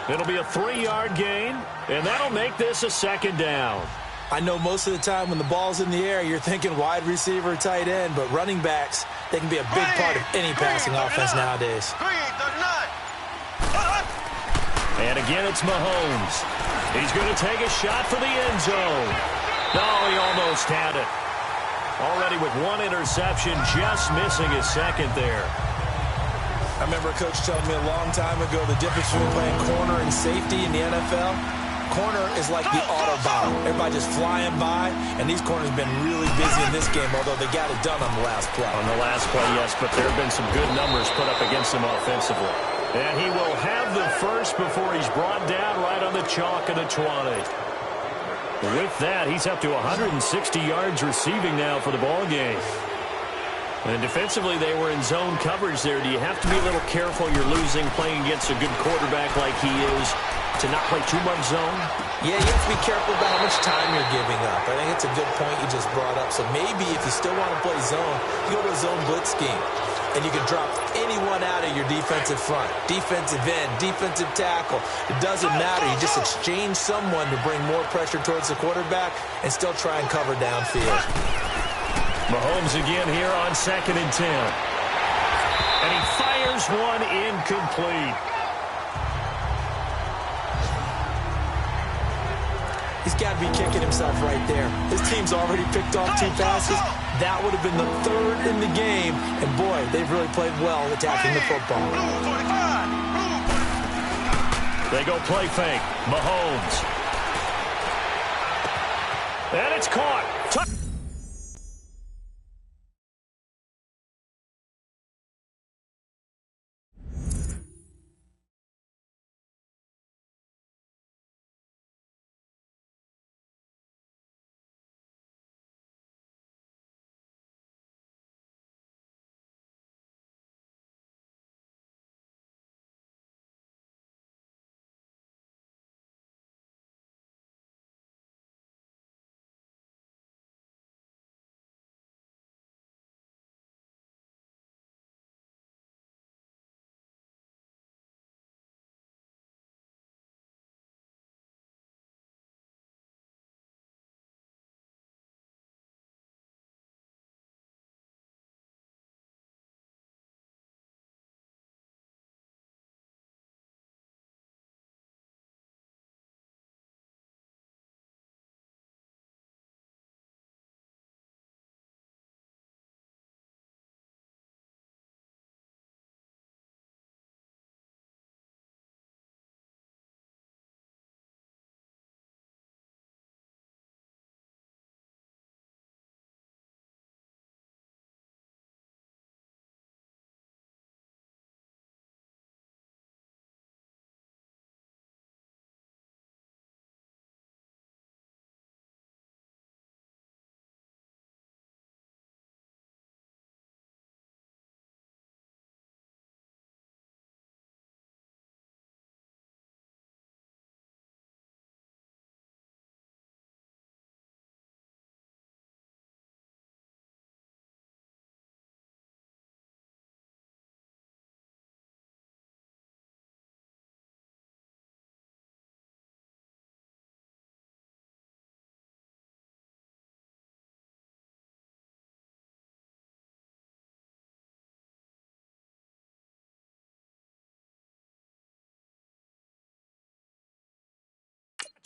It'll be a 3-yard gain, and that'll make this a 2nd down. I know most of the time when the ball's in the air, you're thinking wide receiver, tight end, but running backs, they can be a big part of any passing offense nowadays. And again, it's Mahomes. He's going to take a shot for the end zone. No, he almost had it. Already with 1 interception, just missing his 2nd there. I remember a coach telling me a long time ago the difference between playing corner and safety in the NFL. corner is like the Autobahn. Everybody just flying by, and these corners have been really busy in this game, although they got it done on the last play. On the last play, yes, but there have been some good numbers put up against him offensively. And he will have the first before he's brought down right on the chalk of the 20. With that, he's up to 160 yards receiving now for the ball game. And defensively, they were in zone coverage there. Do you have to be a little careful you're losing playing against a good quarterback like he is to not play too much zone? Yeah, you have to be careful about how much time you're giving up. I think it's a good point you just brought up. So maybe if you still want to play zone, you go to a zone blitz scheme. And you can drop anyone out of your defensive front. Defensive end, defensive tackle. It doesn't matter. You just exchange someone to bring more pressure towards the quarterback and still try and cover downfield. Mahomes again here on 2nd and 10. And he fires one incomplete. He's got to be kicking himself right there. His team's already picked off 2 passes. That would have been the 3rd in the game. And, boy, they've really played well attacking the football. They go play fake. Mahomes. And it's caught.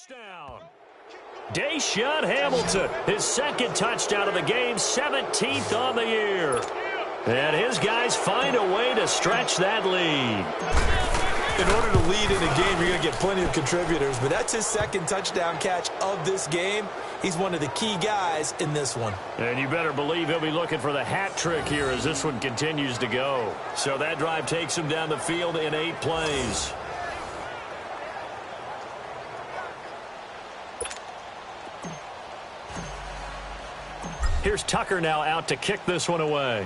Touchdown. Deshaun Hamilton, his 2nd touchdown of the game, 17th on the year. And his guys find a way to stretch that lead. In order to lead in a game, you're going to get plenty of contributors, but that's his 2nd touchdown catch of this game. He's one of the key guys in this one. And you better believe he'll be looking for the hat trick here as this one continues to go. So that drive takes him down the field in 8 plays. Here's Tucker now out to kick this one away.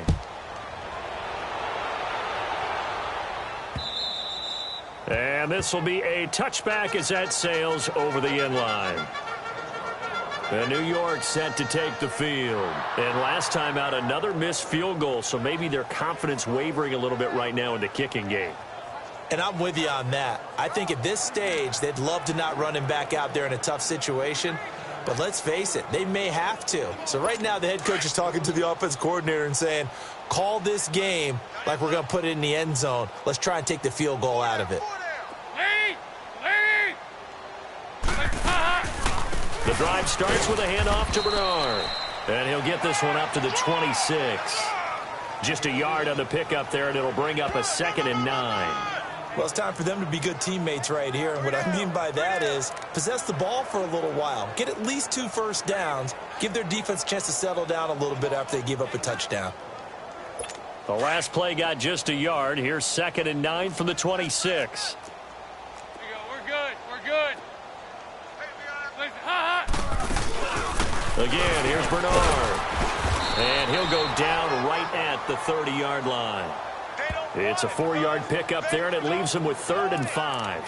And this will be a touchback as that sails over the end line. And New York set to take the field. And last time out, another missed field goal, so maybe their confidence wavering a little bit right now in the kicking game. And I'm with you on that. I think at this stage, they'd love to not run him back out there in a tough situation. But let's face it, they may have to. So right now, the head coach is talking to the offense coordinator and saying, call this game like we're going to put it in the end zone. Let's try and take the field goal out of it. The drive starts with a handoff to Bernard. And he'll get this one up to the 26. Just a yard on the pickup there, and it'll bring up a 2nd and 9. Well, it's time for them to be good teammates right here. And what I mean by that is possess the ball for a little while. Get at least 2 first downs. Give their defense a chance to settle down a little bit after they give up a touchdown. The last play got just a yard. Here's 2nd and 9 from the 26. We're good. We're good. Again, here's Bernard. And he'll go down right at the 30-yard line. It's a 4-yard pickup there, and it leaves him with 3rd and 5.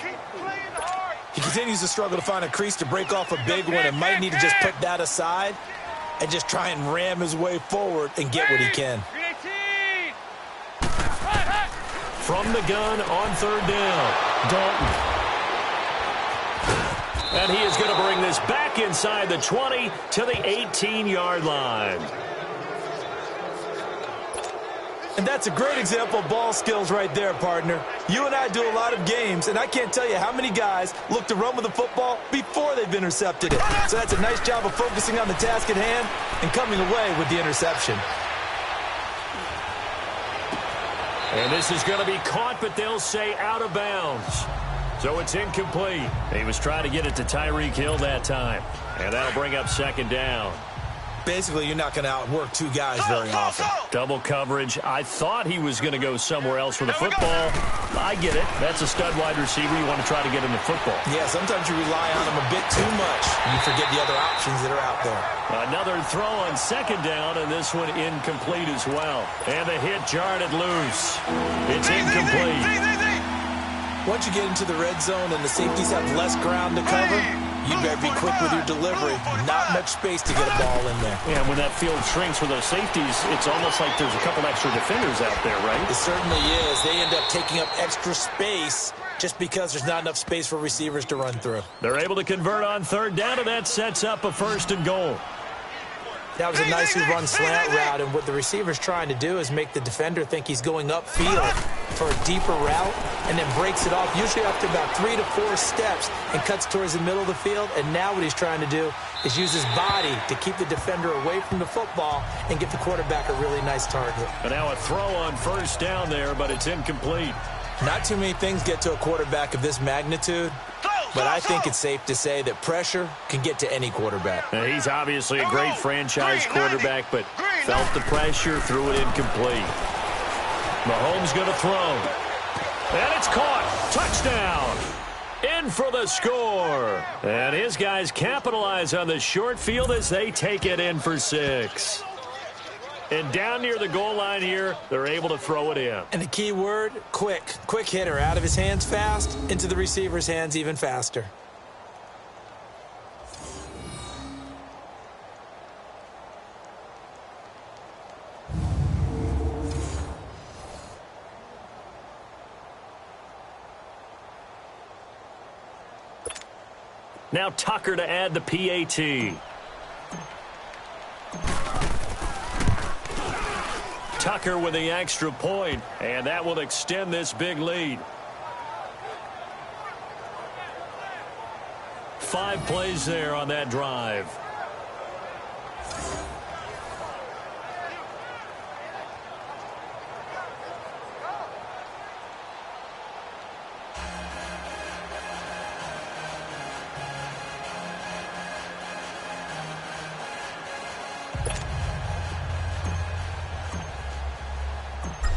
He continues to struggle to find a crease to break off a big one and might need to just put that aside and just try and ram his way forward and get what he can. From the gun on 3rd down, Dalton. And he is going to bring this back inside the 20 to the 18-yard line. And that's a great example of ball skills right there, partner. You and I do a lot of games, and I can't tell you how many guys look to run with the football before they've intercepted it. So that's a nice job of focusing on the task at hand and coming away with the interception. And this is going to be caught, but they'll say out of bounds. So it's incomplete. He was trying to get it to Tyreek Hill that time. And that'll bring up 2nd down. Basically, you're not going to outwork 2 guys very often. Double coverage. I thought he was going to go somewhere else with the football. I get it. That's a stud wide receiver. You want to try to get him the football. Yeah, sometimes you rely on him a bit too much. You forget the other options that are out there. Another throw on 2nd down, and this one incomplete as well. And the hit jarred it loose. It's incomplete. Once you get into the red zone and the safeties have less ground to cover, you better be quick with your delivery. Not much space to get a ball in there. Yeah, when that field shrinks with those safeties, it's almost like there's a couple extra defenders out there, right? It certainly is. They end up taking up extra space just because there's not enough space for receivers to run through. They're able to convert on 3rd down, and that sets up a 1st and goal. That was a nicely run slant route, and what the receiver's trying to do is make the defender think he's going upfield for a deeper route and then breaks it off, usually after about 3 to 4 steps, and cuts towards the middle of the field. And now what he's trying to do is use his body to keep the defender away from the football and get the quarterback a really nice target. And now a throw on 1st down there, but it's incomplete. Not too many things get to a quarterback of this magnitude, but I think it's safe to say that pressure can get to any quarterback. Now, he's obviously a great franchise quarterback, but felt the pressure, threw it incomplete. Mahomes going to throw. And it's caught. Touchdown. In for the score. And his guys capitalize on the short field as they take it in for 6. And down near the goal line here, they're able to throw it in. And the key word, quick. Quick hitter. Out of his hands fast, into the receiver's hands even faster. Now Tucker to add the PAT. Tucker with the extra point, and that will extend this big lead. 5 plays there on that drive.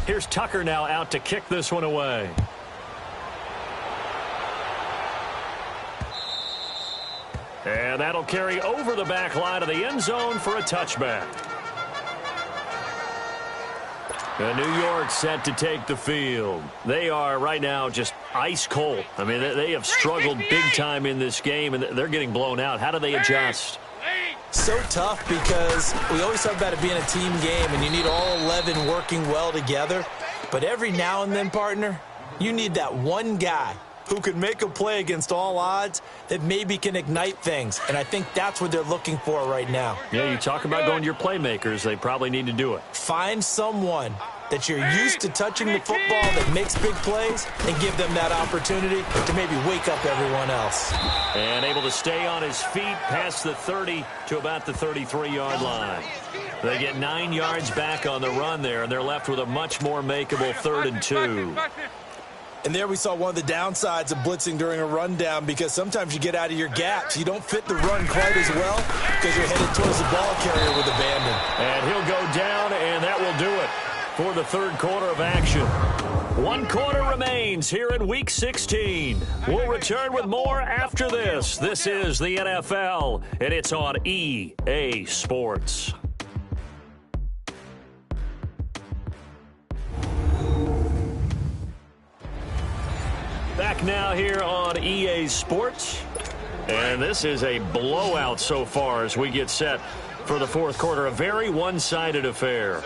Here's Tucker now out to kick this one away. And that'll carry over the back line of the end zone for a touchback. And New York set to take the field. They are right now just ice cold. I mean, they have struggled big time in this game, and they're getting blown out. How do they adjust? So tough because we always talk about it being a team game and you need all 11 working well together. But every now and then, partner, you need that one guy who can make a play against all odds that maybe can ignite things. And I think that's what they're looking for right now. Yeah, you talk about going to your playmakers. They probably need to do it. Find someone that you're used to touching the football that makes big plays and give them that opportunity to maybe wake up everyone else. And able to stay on his feet past the 30 to about the 33-yard line. They get 9 yards back on the run there, and they're left with a much more makeable 3rd and 2. And there we saw one of the downsides of blitzing during a rundown, because sometimes you get out of your gaps. You don't fit the run quite as well because you're headed towards the ball carrier with abandon. And he'll go down, and that will do it for the third quarter of action. 1 quarter remains here in Week 16. We'll return with more after this. This is the NFL, and it's on EA Sports. Back now here on EA Sports. And this is a blowout so far as we get set for the fourth quarter. A very one-sided affair.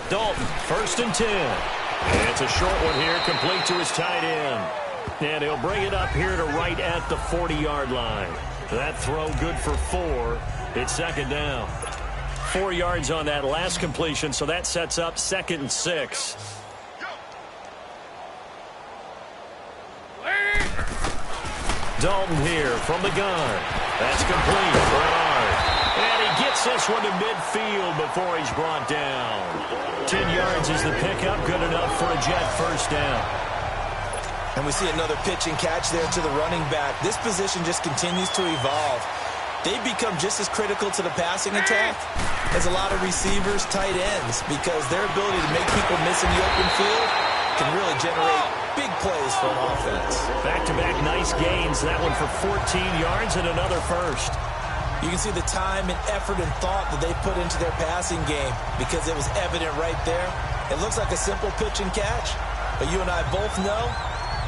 Dalton, 1st and 10. And it's a short one here, complete to his tight end. And he'll bring it up here to right at the 40-yard line. That throw good for 4. It's 2nd down. 4 yards on that last completion, so that sets up 2nd and 6. Dalton here from the gun. That's complete. Bernard. And he gets this one to midfield before he's brought down. 10 yards is the pickup. Good enough for a Jet 1st down. And we see another pitch and catch there to the running back. This position just continues to evolve. They become just as critical to the passing attack as a lot of receivers, tight ends, because their ability to make people miss in the open field can really generate big plays for an offense. Back-to-back nice gains. That one for 14 yards and another 1st. You can see the time and effort and thought that they put into their passing game because it was evident right there. It looks like a simple pitch and catch, but you and I both know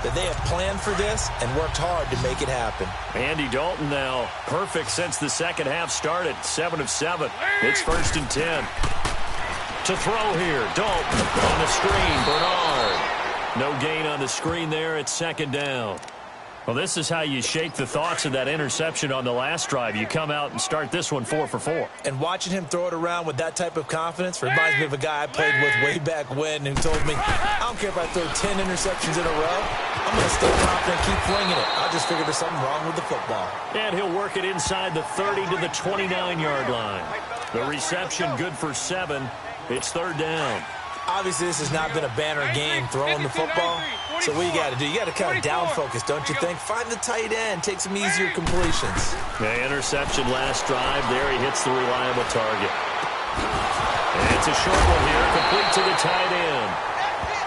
that they have planned for this and worked hard to make it happen. Andy Dalton now perfect since the second half started. 7 of 7. It's 1st and 10. To throw here, Dalton on the screen, Bernard. No gain on the screen there. It's 2nd down. Well, this is how you shake the thoughts of that interception on the last drive. You come out and start this one 4 for 4. And watching him throw it around with that type of confidence reminds me of a guy I played with way back when who told me, I don't care if I throw 10 interceptions in a row. I'm going to stay confident and keep flinging it. I just figured there's something wrong with the football. And he'll work it inside the 30 to the 29-yard line. The reception good for 7. It's 3rd down. Obviously, this has not been a banner game throwing the football. So what you got to do, you got to kind of down focus, don't you think? Find the tight end, take some easier completions. The interception last drive. There he hits the reliable target. And it's a short one here, complete to the tight end.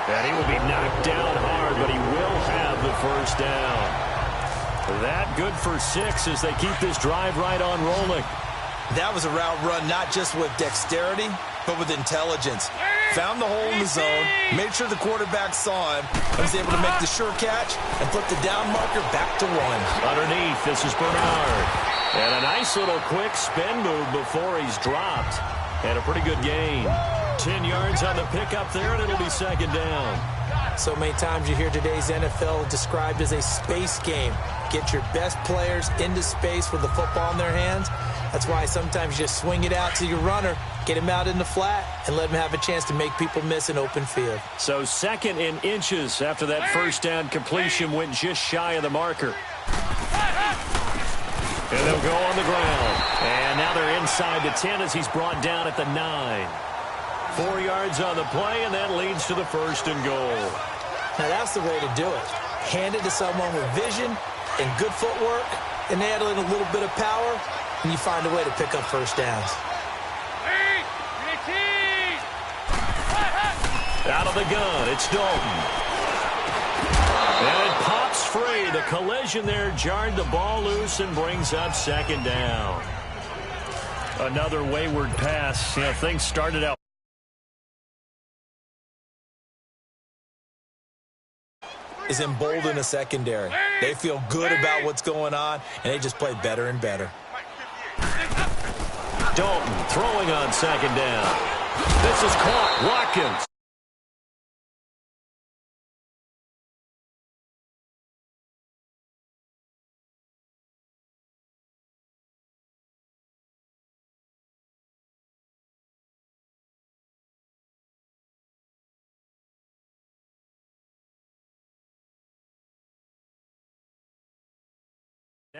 And he will be knocked down hard, but he will have the 1st down. That good for 6 as they keep this drive right on rolling. That was a route run not just with dexterity, but with intelligence. Found the hole in the zone, made sure the quarterback saw him, and was able to make the sure catch and flip the down marker back to 1. Underneath, this is Bernard. And a nice little quick spin move before he's dropped. And a pretty good gain. 10 yards on the pickup there, and it'll be 2nd down. So many times you hear today's NFL described as a space game. Get your best players into space with the football in their hands. That's why sometimes you just swing it out to your runner, get him out in the flat, and let him have a chance to make people miss an open field. So 2nd in inches after that 1st down completion went just shy of the marker. And they'll go on the ground. And now they're inside the 10 as he's brought down at the 9. 4 yards on the play, and that leads to the 1st and goal. Now that's the way to do it. Hand it to someone with vision and good footwork, and add in a little bit of power, and you find a way to pick up 1st downs. Out of the gun, it's Dalton. And it pops free. The collision there jarred the ball loose and brings up 2nd down. Another wayward pass. You know, things started out. Is emboldened a secondary. They feel good about what's going on, and they just play better and better. Dalton throwing on 2nd down. This is caught. Watkins.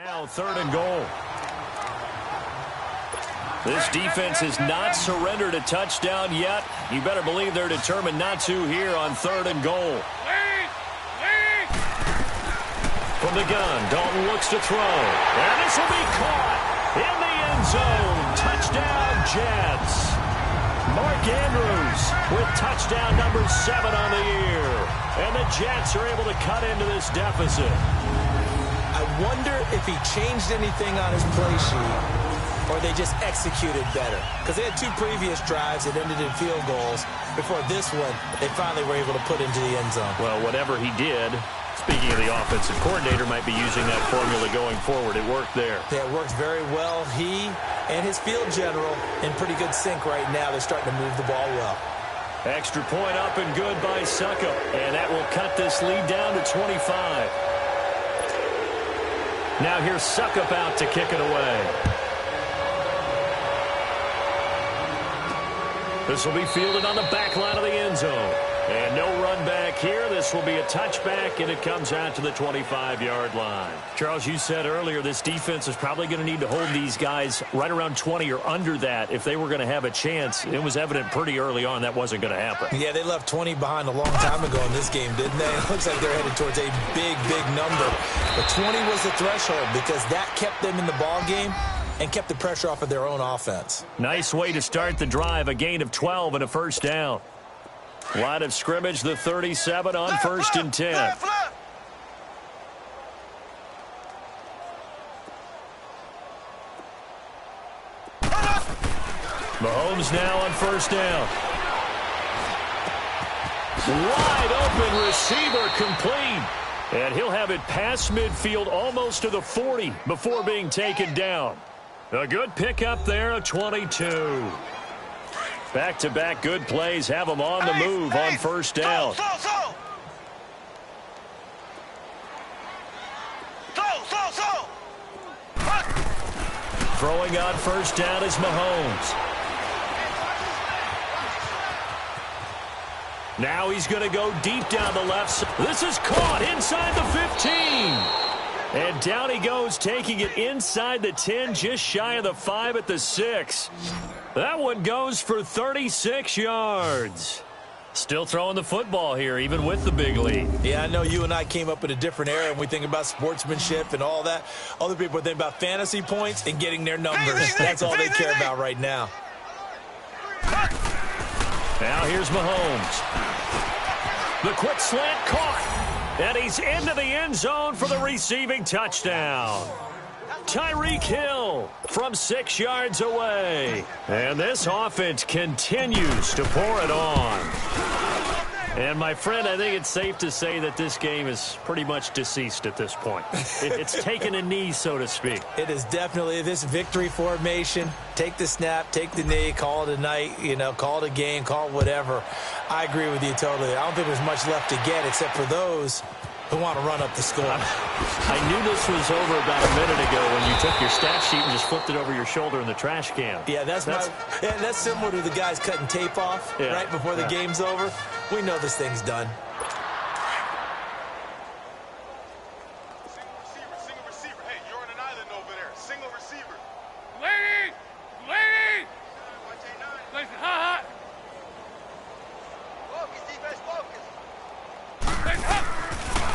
Now 3rd and goal. This defense has not surrendered a touchdown yet. You better believe they're determined not to here on 3rd and goal. From the gun, Dalton looks to throw. And this will be caught in the end zone. Touchdown, Jets. Mark Andrews with touchdown number 7 on the year. And the Jets are able to cut into this deficit. I wonder if he changed anything on his play sheet or they just executed better. Because they had 2 previous drives that ended in field goals. Before this one, they finally were able to put into the end zone. Well, whatever he did, speaking of the offensive coordinator, might be using that formula going forward. It worked there. Yeah, it works very well. He and his field general in pretty good sync right now. They're starting to move the ball well. Extra point up and good by Suckup. And that will cut this lead down to 25. Now here's Suckup out to kick it away. This will be fielded on the back line of the end zone. And no run back here. This will be a touchback, and it comes out to the 25-yard line. Charles, you said earlier this defense is probably going to need to hold these guys right around 20 or under that if they were going to have a chance. It was evident pretty early on that wasn't going to happen. Yeah, they left 20 behind a long time ago in this game, didn't they? It looks like they're headed towards a big, big number. But 20 was the threshold because that kept them in the ball game and kept the pressure off of their own offense. Nice way to start the drive, a gain of 12 and a first down. Line of scrimmage, the 37 on 1st and 10. Mahomes now on 1st down. Wide open receiver complete. And he'll have it past midfield almost to the 40 before being taken down. A good pickup there, a 22. Back-to-back good plays have them on the move on 1st down. Throwing on 1st down is Mahomes. Now he's going to go deep down the left side. This is caught inside the 15. And down he goes, taking it inside the 10, just shy of the 5 at the 6. That one goes for 36 yards. Still throwing the football here, even with the big lead. Yeah, I know you and I came up in a different era, and we think about sportsmanship and all that. Other people think about fantasy points and getting their numbers. That's all they care about right now. Now here's Mahomes. The quick slant caught. And he's into the end zone for the receiving touchdown. Tyreek Hill from 6 yards away. And this offense continues to pour it on. And, my friend, I think it's safe to say that this game is pretty much deceased at this point. It's taken a knee, so to speak. It is definitely this victory formation. Take the snap, take the knee, call it a night, call it a game, call it whatever. I agree with you totally. I don't think there's much left to get except for those who want to run up the score. I knew this was over about a minute ago when you took your stat sheet and just flipped it over your shoulder in the trash can. Yeah, that's similar to the guys cutting tape off right before the game's over. We know this thing's done. Single receiver. Hey, you're on an island over there. Single receiver. Lady! Listen, hot.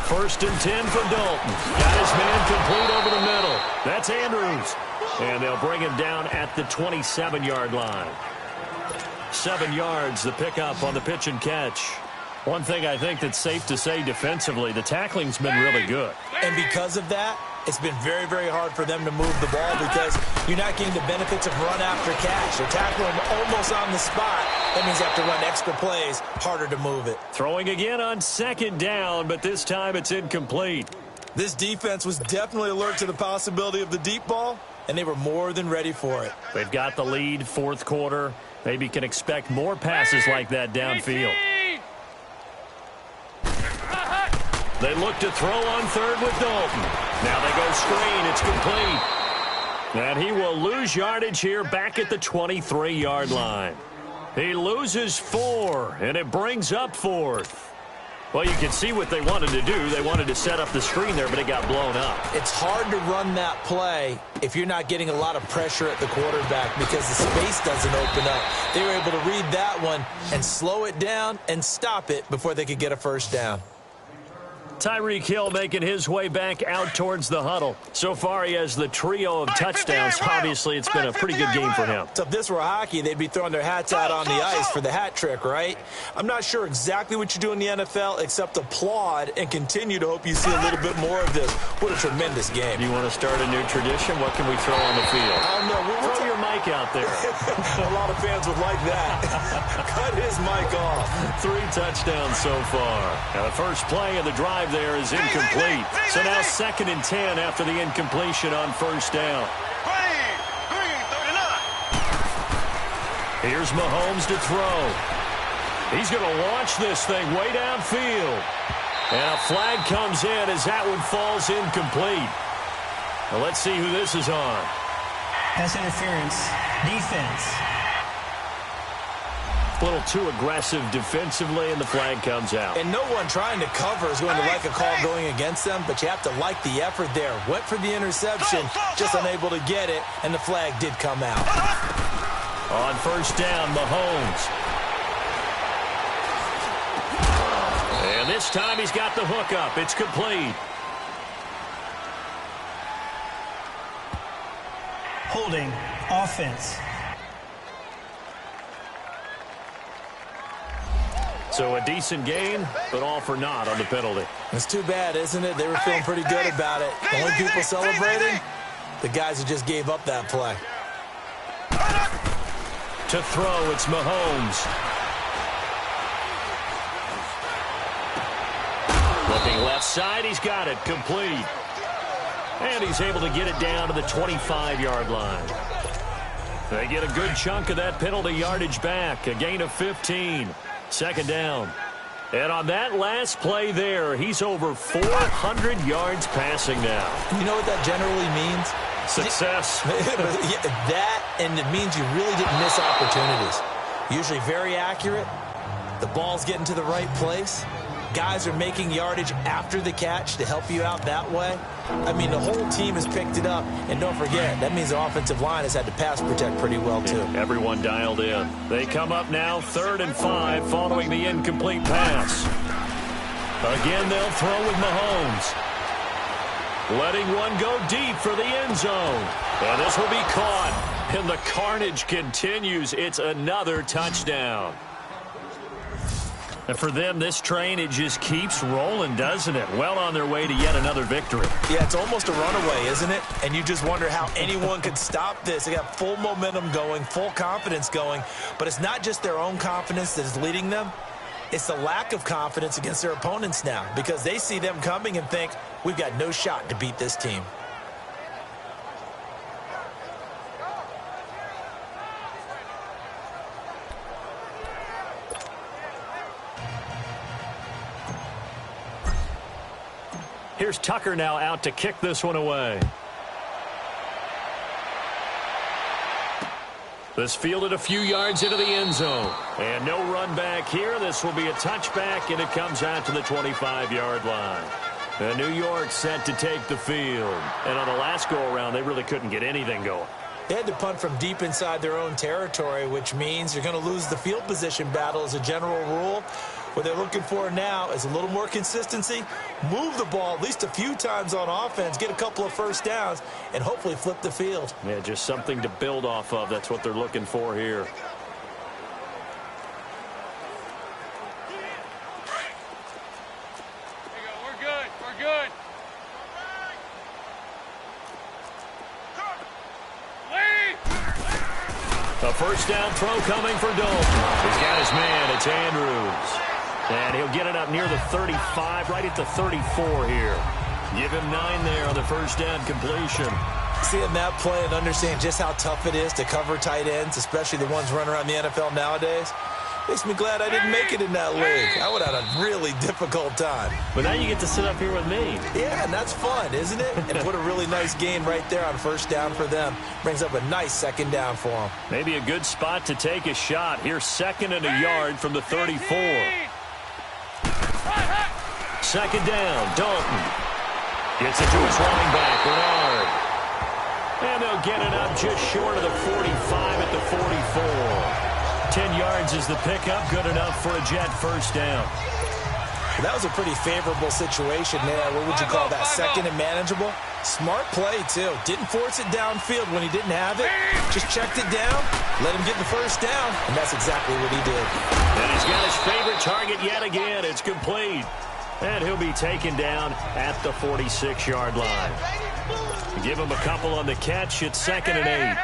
First and 10 from Dalton. Got his man complete over the middle. That's Andrews. And they'll bring him down at the 27-yard line. 7 yards, the pickup on the pitch and catch. One thing I think that's safe to say defensively, the tackling's been really good. And because of that, it's been very, very hard for them to move the ball because you're not getting the benefits of run after catch. They're tackling almost on the spot. That means you have to run extra plays, harder to move it. Throwing again on 2nd down, but this time it's incomplete. This defense was definitely alert to the possibility of the deep ball, and they were more than ready for it. They've got the lead, 4th quarter. Maybe can expect more passes like that downfield. They look to throw on 3rd with Dalton. Now they go screen. It's complete. And he will lose yardage here back at the 23-yard line. He loses 4, and it brings up 4th. Well, you can see what they wanted to do. They wanted to set up the screen there, but it got blown up. It's hard to run that play if you're not getting a lot of pressure at the quarterback because the space doesn't open up. They were able to read that one and slow it down and stop it before they could get a first down. Tyreek Hill making his way back out towards the huddle. So far, he has the trio of touchdowns. Obviously, it's been a pretty good game for him. So if this were hockey, they'd be throwing their hats out on the ice for the hat trick, right? I'm not sure exactly what you do in the NFL except applaud and continue to hope you see a little bit more of this. What a tremendous game. You want to start a new tradition? What can we throw on the field? I don't know. Throw your mic out there. A lot of fans would like that. Cut his mic off. 3 touchdowns so far. Now, the first play of the drive there is incomplete. So now 2nd and 10 after the incompletion on first down. Here's Mahomes to throw. He's going to launch this thing way downfield. And a flag comes in as that one falls incomplete. Well, let's see who this is on. Pass interference. Defense. A little too aggressive defensively, and the flag comes out. And no one trying to cover is going to like a call going against them, but you have to like the effort there. Went for the interception, just unable to get it, and the flag did come out. On first down, Mahomes. And this time he's got the hook up. It's complete. Holding. Offense. So a decent gain, but all for naught on the penalty. It's too bad, isn't it? They were feeling pretty good about it. The only people celebrating, the guys who just gave up that play. To throw, it's Mahomes. Looking left side, he's got it, complete. And he's able to get it down to the 25-yard line. They get a good chunk of that penalty yardage back, a gain of 15. 2nd down. And on that last play there, he's over 400 yards passing now. You know what that generally means? Success. That, and it means you really didn't miss opportunities. Usually very accurate. The ball's getting to the right place. Guys are making yardage after the catch to help you out that way. I mean, the whole team has picked it up. And don't forget, that means the offensive line has had to pass protect pretty well, too. Yeah, everyone dialed in. They come up now 3rd and 5 following the incomplete pass. Again, they'll throw with Mahomes. Letting one go deep for the end zone. And this will be caught. And the carnage continues. It's another touchdown. And for them, this train, it just keeps rolling, doesn't it? Well on their way to yet another victory. Yeah, it's almost a runaway, isn't it? And you just wonder how anyone could stop this. They got full momentum going, full confidence going. But it's not just their own confidence that is leading them. It's the lack of confidence against their opponents now because they see them coming and think, we've got no shot to beat this team. Here's Tucker now out to kick this one away. This fielded a few yards into the end zone. And no run back here. This will be a touchback, and it comes out to the 25-yard line. And New York set to take the field. And on the last go-around, they really couldn't get anything going. They had to punt from deep inside their own territory, which means you're going to lose the field position battle as a general rule. What they're looking for now is a little more consistency, move the ball at least a few times on offense, get a couple of first downs, and hopefully flip the field. Yeah, just something to build off of. That's what they're looking for here. We're good. We're good. A first down throw coming for Dalton. He's got his man. It's Andrews. And he'll get it up near the 35, right at the 34 here. Give him 9 there on the first down completion. Seeing that play and understand just how tough it is to cover tight ends, especially the ones running around the NFL nowadays, makes me glad I didn't make it in that league. I would have had a really difficult time. But now you get to sit up here with me. Yeah, and that's fun, isn't it? And put a really nice gain right there on first down for them. Brings up a nice second down for them. Maybe a good spot to take a shot. Here's 2nd and a yard from the 34. second down. Dalton gets it to his running back, Bernard. And they'll get it up just short of the 45 at the 44. 10 yards is the pickup. Good enough for a Jet first down. That was a pretty favorable situation there. What would you call that? Second and manageable? Smart play, too. Didn't force it downfield when he didn't have it. Just checked it down, let him get the first down, and that's exactly what he did. And he's got his favorite target yet again. It's complete. And he'll be taken down at the 46-yard line. Give him a couple on the catch. It's 2nd and 8.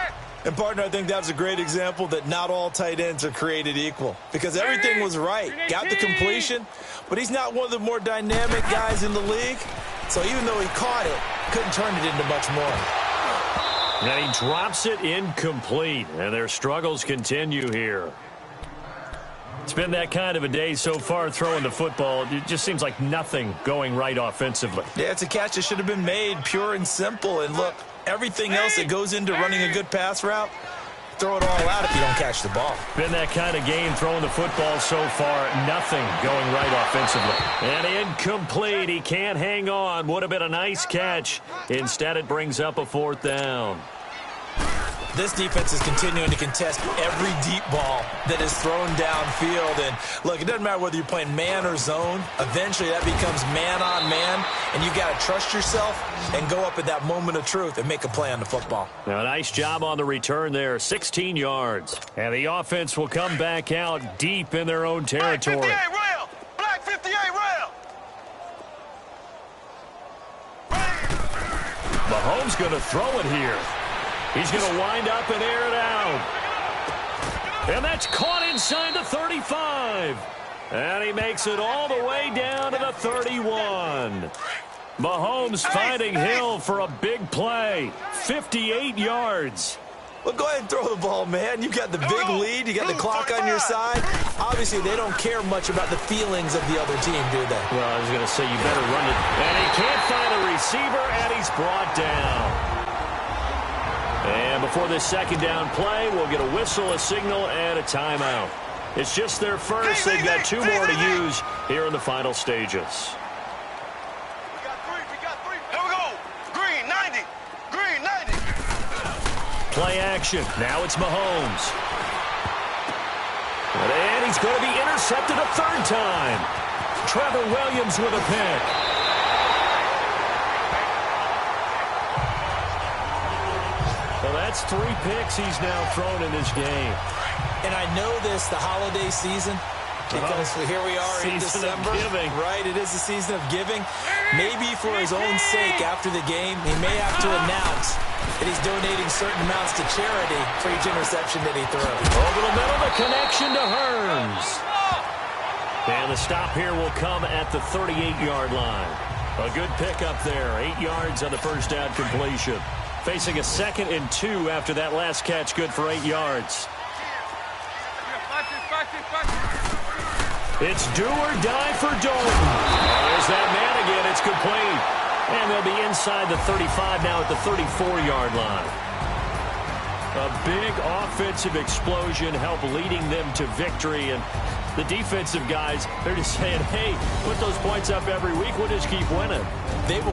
And, partner, I think that was a great example that not all tight ends are created equal. Because everything was right. Got the completion, but he's not one of the more dynamic guys in the league. So even though he caught it, couldn't turn it into much more. And he drops it incomplete. And their struggles continue here. It's been that kind of a day so far throwing the football. It just seems like nothing going right offensively. Yeah, it's a catch that should have been made pure and simple. And look, everything else that goes into running a good pass route, throw it all out if you don't catch the ball. Been that kind of game throwing the football so far. Nothing going right offensively. And incomplete. He can't hang on. Would have been a nice catch. Instead, it brings up a 4th down. This defense is continuing to contest every deep ball that is thrown downfield. And, look, it doesn't matter whether you're playing man or zone. Eventually, that becomes man-on-man, and you got to trust yourself and go up at that moment of truth and make a play on the football. Now, nice job on the return there, 16 yards. And the offense will come back out deep in their own territory. Black 58 rail! Black 58 rail! Mahomes going to throw it here. He's going to wind up and air it out. And that's caught inside the 35. And he makes it all the way down to the 31. Mahomes finding Hill for a big play. 58 yards. Well, go ahead and throw the ball, man. You got the big lead. You got the clock on your side. Obviously, they don't care much about the feelings of the other team, do they? Well, I was going to say you better run it. And he can't find a receiver, and he's brought down. And before this second down play, we'll get a whistle, a signal, and a timeout. It's just their first. They've got 2 more to use here in the final stages. We got 3. Here we go. Green, 90. Green, 90. Play action. Now it's Mahomes. And he's going to be intercepted a 3rd time. Trevor Williams with a pick. Well, that's 3 picks he's now thrown in this game. And I know this, the holiday season, because here we are in December. Right, it is the season of giving. Maybe for his own sake after the game, he may have to announce that he's donating certain amounts to charity for each interception that he throws. Over the middle, the connection to Hearns. And the stop here will come at the 38-yard line. A good pickup there, 8 yards on the first down completion. Facing a 2nd and 2 after that last catch, good for 8 yards. It's do or die for Dalton. There's that man again. It's complete. And they'll be inside the 35 now at the 34-yard line. A big offensive explosion helped leading them to victory. And the defensive guys, they're just saying, hey, put those points up every week. We'll just keep winning. They will